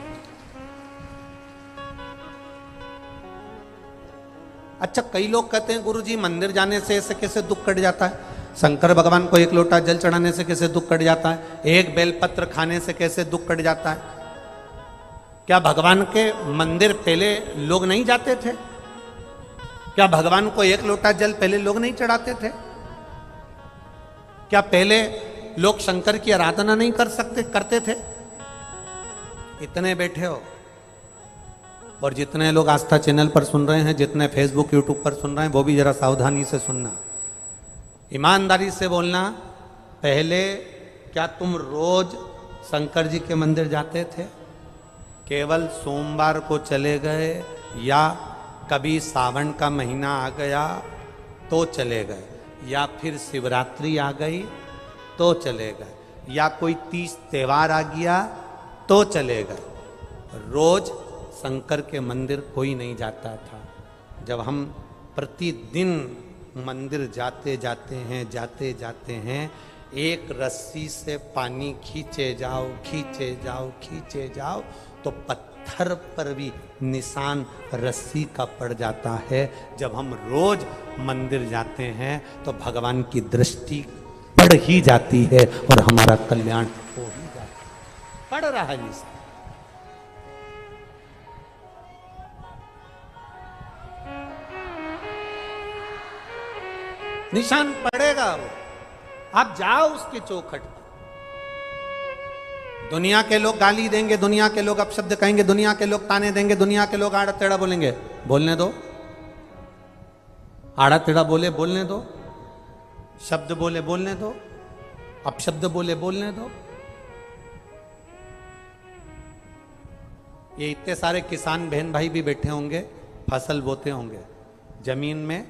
अच्छा, कई लोग कहते हैं गुरुजी मंदिर जाने से ऐसे कैसे दुख कट जाता है, शंकर भगवान को 1 लोटा जल चढ़ाने से कैसे दुख कट जाता है, 1 बेलपत्र खाने से कैसे दुख कट जाता है। क्या भगवान के मंदिर पहले लोग नहीं जाते थे? क्या भगवान को 1 लोटा जल पहले लोग नहीं चढ़ाते थे? क्या पहले लोग शंकर की आराधना नहीं करते थे? इतने बैठे हो और जितने लोग आस्था चैनल पर सुन रहे हैं, जितने फेसबुक यूट्यूब पर सुन रहे हैं, वो भी जरा सावधानी से सुनना, ईमानदारी से बोलना। पहले क्या तुम रोज शंकर जी के मंदिर जाते थे? केवल सोमवार को चले गए, या कभी सावन का महीना आ गया तो चले गए, या फिर शिवरात्रि आ गई तो चले गए, या कोई 30 त्योहार आ गया तो चले गए। रोज शंकर के मंदिर कोई नहीं जाता था। जब हम प्रतिदिन मंदिर जाते जाते हैं, एक रस्सी से पानी खींचे जाओ तो पत्थर पर भी निशान रस्सी का पड़ जाता है। जब हम रोज मंदिर जाते हैं तो भगवान की दृष्टि पड़ ही जाती है और हमारा कल्याण हो ही जाता है। पड़ रहा है निशान। निशान पड़ेगा वो, आप जाओ उसके चौखट पर। दुनिया के लोग गाली देंगे, दुनिया के लोग अपशब्द कहेंगे, दुनिया के लोग ताने देंगे, दुनिया के लोग आड़ा टेढ़ा बोलेंगे, बोलने दो। आड़ा टेढ़ा बोलने दो, शब्द बोलने दो, अपशब्द बोलने दो। ये इतने सारे किसान बहन भाई भी बैठे होंगे, फसल बोते होंगे, जमीन में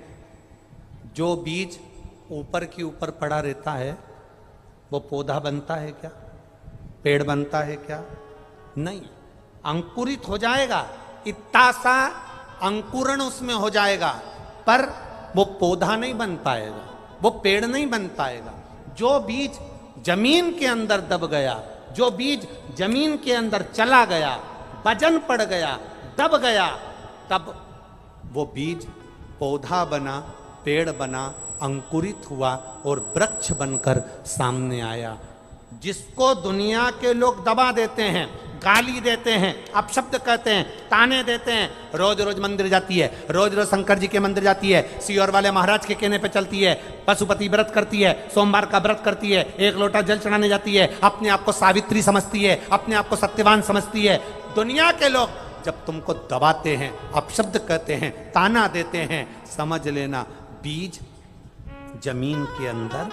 जो बीज ऊपर की ऊपर पड़ा रहता है वो पौधा बनता है क्या? पेड़ बनता है क्या? नहीं, अंकुरित हो जाएगा, इतना सा अंकुरण उसमें हो जाएगा, पर वो पौधा नहीं बन पाएगा, वो पेड़ नहीं बन पाएगा। जो बीज जमीन के अंदर दब गया, जो बीज जमीन के अंदर चला गया, वजन पड़ गया, दब गया, तब वो बीज पौधा बना, पेड़ बना, अंकुरित हुआ और वृक्ष बनकर सामने आया। जिसको दुनिया के लोग दबा देते हैं, गाली देते हैं, अपशब्द कहते हैं, ताने देते हैं, रोज रोज मंदिर जाती है, रोज रोज शंकर जी के मंदिर जाती है, सीहोर वाले महाराज के कहने पे चलती है, पशुपति व्रत करती है, सोमवार का व्रत करती है, एक लोटा जल चढ़ाने जाती है, अपने आप को सावित्री समझती है, अपने आप को सत्यवान समझती है। दुनिया के लोग जब तुमको दबाते हैं, अपशब्द कहते हैं, ताना देते हैं, समझ लेना बीज जमीन के अंदर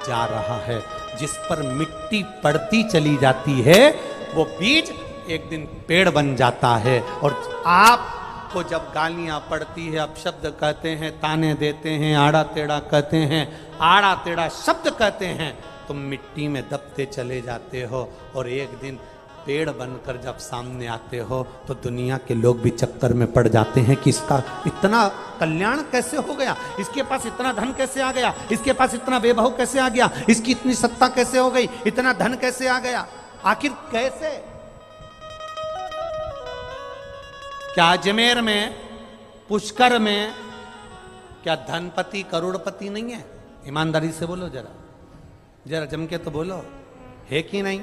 जा रहा है। जिस पर मिट्टी पड़ती चली जाती है वो बीज एक दिन पेड़ बन जाता है। और आपको जब गालियां पड़ती है, अपशब्द कहते हैं, ताने देते हैं, आड़ा टेढ़ा कहते हैं, आड़ा टेढ़ा शब्द कहते हैं, तुम मिट्टी में दबते चले जाते हो और एक दिन पेड़ बनकर जब सामने आते हो तो दुनिया के लोग भी चक्कर में पड़ जाते हैं कि इसका इतना कल्याण कैसे हो गया, इसके पास इतना धन कैसे आ गया, इसके पास इतना वैभव कैसे आ गया, इसकी इतनी सत्ता कैसे हो गई, इतना धन कैसे आ गया, आखिर कैसे? क्या अजमेर में, पुष्कर में क्या धनपति करोड़पति नहीं है? ईमानदारी से बोलो, जरा जरा जम के तो बोलो, है कि नहीं?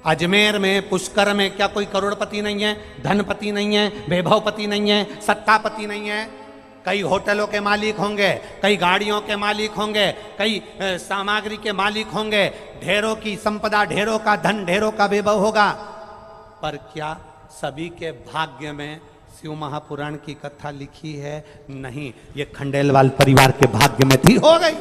अजमेर में, पुष्कर में क्या कोई करोड़पति नहीं है, धनपति नहीं है, वैभवपति नहीं है, सत्तापति नहीं है? कई होटलों के मालिक होंगे, कई गाड़ियों के मालिक होंगे, कई सामग्री के मालिक होंगे, ढेरों की संपदा, ढेरों का धन, ढेरों का वैभव होगा, पर क्या सभी के भाग्य में शिव महापुराण की कथा लिखी है? नहीं, ये खंडेलवाल परिवार के भाग्य में थी, हो गई।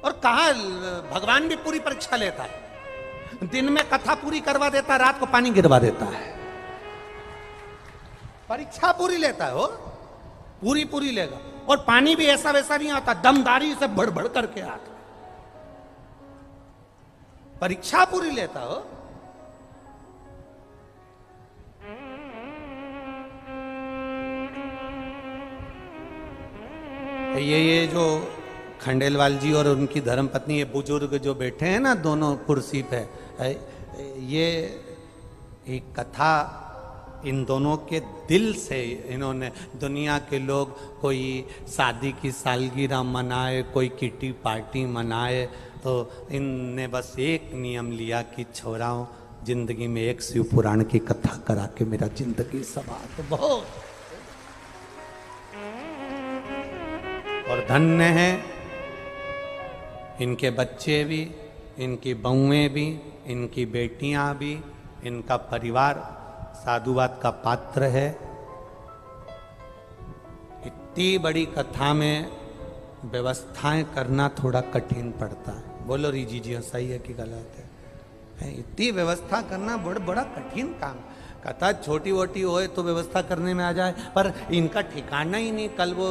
और कहा भगवान भी पूरी परीक्षा लेता है, दिन में कथा पूरी करवा देता है, रात को पानी गिरवा देता है, परीक्षा पूरी लेता है, वो पूरी पूरी लेगा। और पानी भी ऐसा वैसा नहीं आता, दमदारी से भड़ भड़ करके आता, परीक्षा पूरी लेता हो। ये जो खंडेलवाल जी और उनकी धर्मपत्नी, ये बुजुर्ग जो बैठे हैं ना दोनों कुर्सी पे, ये एक कथा इन दोनों के दिल से इन्होंने, दुनिया के लोग कोई शादी की सालगिरह मनाए, कोई किटी पार्टी मनाए, तो इनने बस एक नियम लिया कि छोराओं, जिंदगी में एक शिव पुराण की कथा करा के मेरा जिंदगी संवार दो। बहुत और धन्य है इनके बच्चे भी, इनकी बहुएं भी, इनकी बेटियां भी, इनका परिवार साधुवाद का पात्र है। इतनी बड़ी कथा में व्यवस्थाएं करना थोड़ा कठिन पड़ता है। बोलो रिजी जी, सही है कि गलत है? इतनी व्यवस्था करना बड़ा कठिन काम। कथा छोटी वोटी होए तो व्यवस्था करने में आ जाए, पर इनका ठिकाना ही नहीं। कल वो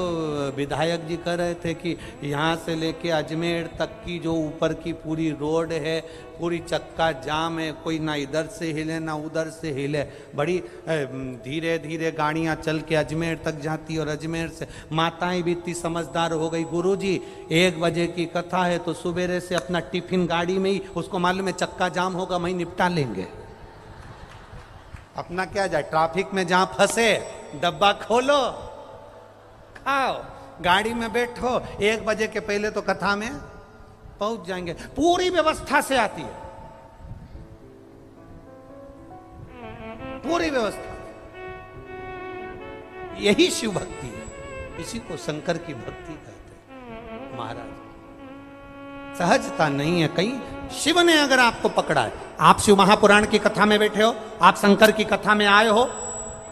विधायक जी कह रहे थे कि यहाँ से लेके अजमेर तक की जो ऊपर की पूरी रोड है, पूरी चक्का जाम है, कोई ना इधर से हिले ना उधर से हिले, बड़ी धीरे धीरे गाड़ियाँ चल के अजमेर तक जाती, और अजमेर से माताएं भी इतनी समझदार हो गई। गुरुजी 1 बजे की कथा है तो सुबेरे से अपना टिफिन गाड़ी में ही, उसको मालूम है चक्का जाम होगा, वहीं निपटा लेंगे, अपना क्या जाए, ट्रैफिक में जहां फंसे डब्बा खोलो, खाओ, गाड़ी में बैठो, 1 बजे के पहले तो कथा में पहुंच जाएंगे। पूरी व्यवस्था से आती है, पूरी व्यवस्था। यही शिव भक्ति है, इसी को शंकर की भक्ति कहते हैं। महाराज सहजता नहीं है। कहीं शिव ने अगर आपको पकड़ा है, आप शिव महापुराण की कथा में बैठे हो, आप शंकर की कथा में आए हो,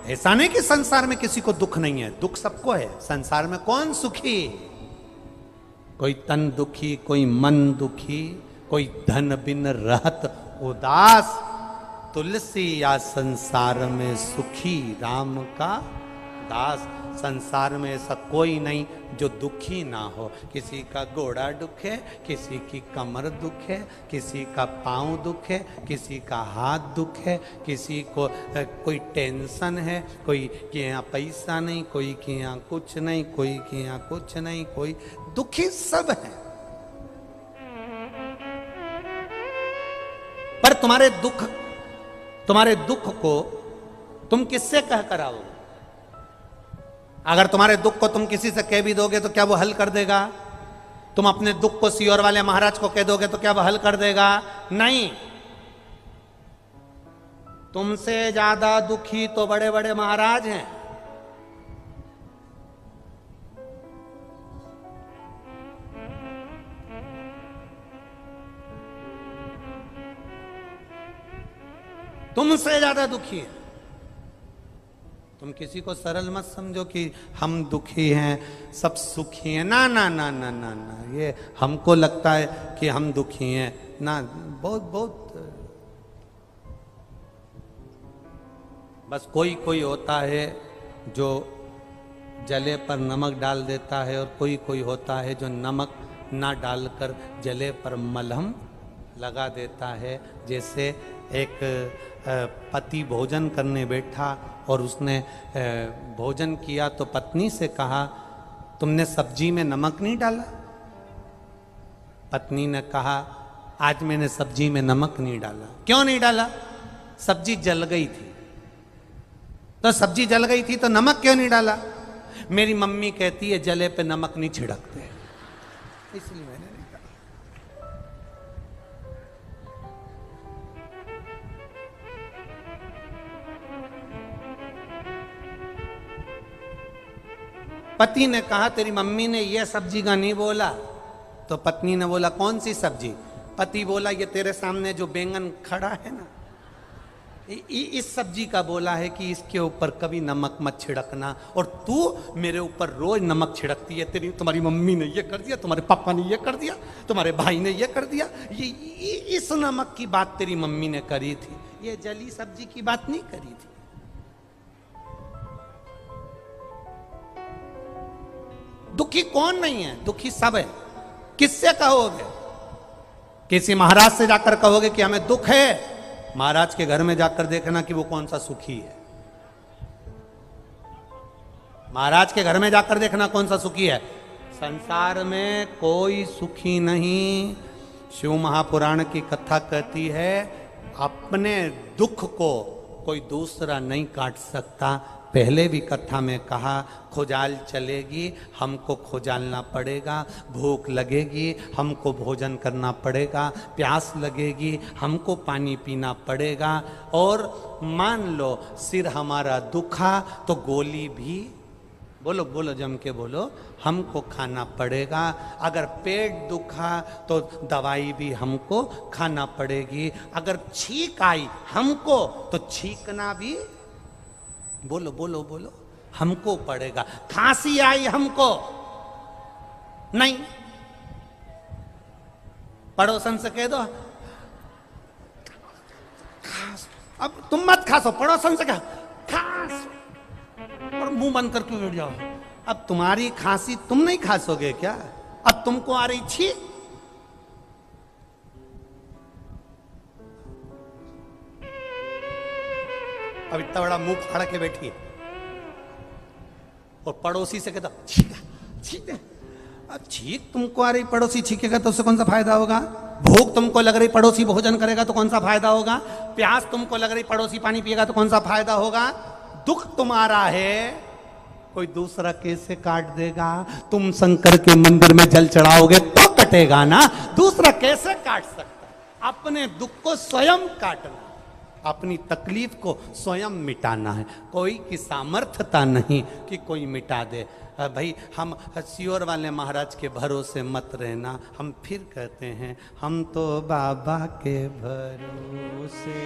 ऐसा नहीं कि संसार में किसी को दुख नहीं है, दुख सबको है। संसार में कौन सुखी? कोई तन दुखी, कोई मन दुखी, कोई धन बिन रहत उदास, तुलसी या संसार में सुखी राम का दास संसार में ऐसा कोई नहीं जो दुखी ना हो। किसी का घोड़ा दुखे, किसी की कमर दुखे, किसी का पाँव दुखे, किसी का हाथ दुखे, किसी को कोई टेंशन है, कोई के यहाँ पैसा नहीं, कोई के यहाँ कुछ नहीं, कोई के यहाँ कुछ नहीं, कोई दुखी सब है। पर तुम्हारे दुख को तुम किससे कह कर आओगे? अगर तुम्हारे दुख को तुम किसी से कह भी दोगे तो क्या वो हल कर देगा? तुम अपने दुख को सीहोर वाले महाराज को कह दोगे तो क्या वो हल कर देगा? नहीं। तुमसे ज्यादा दुखी तो बड़े बड़े महाराज हैं। तुमसे ज्यादा दुखी है। तुम किसी को सरल मत समझो कि हम दुखी हैं, सब सुखी हैं। ना ना ना ना ना ना, ये हमको लगता है कि हम दुखी हैं ना। बहुत बस कोई कोई होता है जो जले पर नमक डाल देता है, और कोई कोई होता है जो नमक ना डालकर जले पर मलहम लगा देता है। जैसे एक पति भोजन करने बैठा और उसने भोजन किया तो पत्नी से कहा, तुमने सब्जी में नमक नहीं डाला? पत्नी ने कहा, आज मैंने सब्जी में नमक नहीं डाला। क्यों नहीं डाला? सब्जी जल गई थी। तो सब्जी जल गई थी तो नमक क्यों नहीं डाला? मेरी मम्मी कहती है जले पे नमक नहीं छिड़कते, इसलिए मैंने नहीं डाला। पति ने कहा, तेरी मम्मी ने यह सब्जी का नहीं बोला। तो पत्नी ने बोला, कौन सी सब्जी? पति बोला, ये तेरे सामने जो बैंगन खड़ा है ना, इस सब्जी का बोला है कि इसके ऊपर कभी नमक मत छिड़कना, और तू मेरे ऊपर रोज नमक छिड़कती है। तुम्हारी मम्मी ने ये कर दिया, तुम्हारे पापा ने ये कर दिया, तुम्हारे भाई ने ये कर दिया। ये इस नमक की बात तेरी मम्मी ने करी थी, ये जली सब्जी की बात नहीं करी थी। दुखी कौन नहीं है? दुखी सब है। किससे कहोगे? किसी महाराज से जाकर कहोगे कि हमें दुख है? महाराज के घर में जाकर देखना कि वो कौन सा सुखी है। महाराज के घर में जाकर देखना कौन सा सुखी है। संसार में कोई सुखी नहीं। शिव महापुराण की कथा कहती है, अपने दुख को कोई दूसरा नहीं काट सकता। पहले भी कथा में कहा, खुजाल चलेगी, हमको खुजालना पड़ेगा। भूख लगेगी, हमको भोजन करना पड़ेगा। प्यास लगेगी, हमको पानी पीना पड़ेगा। और मान लो सिर हमारा दुखा तो गोली भी, बोलो बोलो जम के बोलो, हमको खाना पड़ेगा। अगर पेट दुखा तो दवाई भी हमको खाना पड़ेगी। अगर छींक आई हमको तो छींकना भी, बोलो बोलो बोलो, हमको पड़ेगा। खांसी आई हमको नहीं, पड़ोसन से कह दो खास, अब तुम मत खासो, पड़ोसन से कहो खास, और मुंह बंद करके बैठ जाओ। अब तुम्हारी खांसी तुम नहीं खासोगे क्या? अब तुमको आ रही छी, अब इतना बड़ा मुंह फाड़ के बैठी है और पड़ोसी से कहता छींक, अब छींक तुमको आ रही, पड़ोसी छींकेगा तो उससे कौन सा फायदा होगा? भूख तुमको लग रही, पड़ोसी भोजन करेगा तो कौन सा फायदा होगा? प्यास तुमको लग रही, पड़ोसी पानी पिएगा तो कौन सा फायदा होगा? दुख तुम्हारा है, कोई दूसरा कैसे काट देगा? तुम शंकर के मंदिर में जल चढ़ाओगे तो कटेगा ना, दूसरा कैसे काट सकता? अपने दुख को स्वयं काटना, अपनी तकलीफ को स्वयं मिटाना है। कोई की सामर्थ्यता नहीं कि कोई मिटा दे। भाई हम सीहोर वाले महाराज के भरोसे मत रहना। हम फिर कहते हैं, हम तो बाबा के भरोसे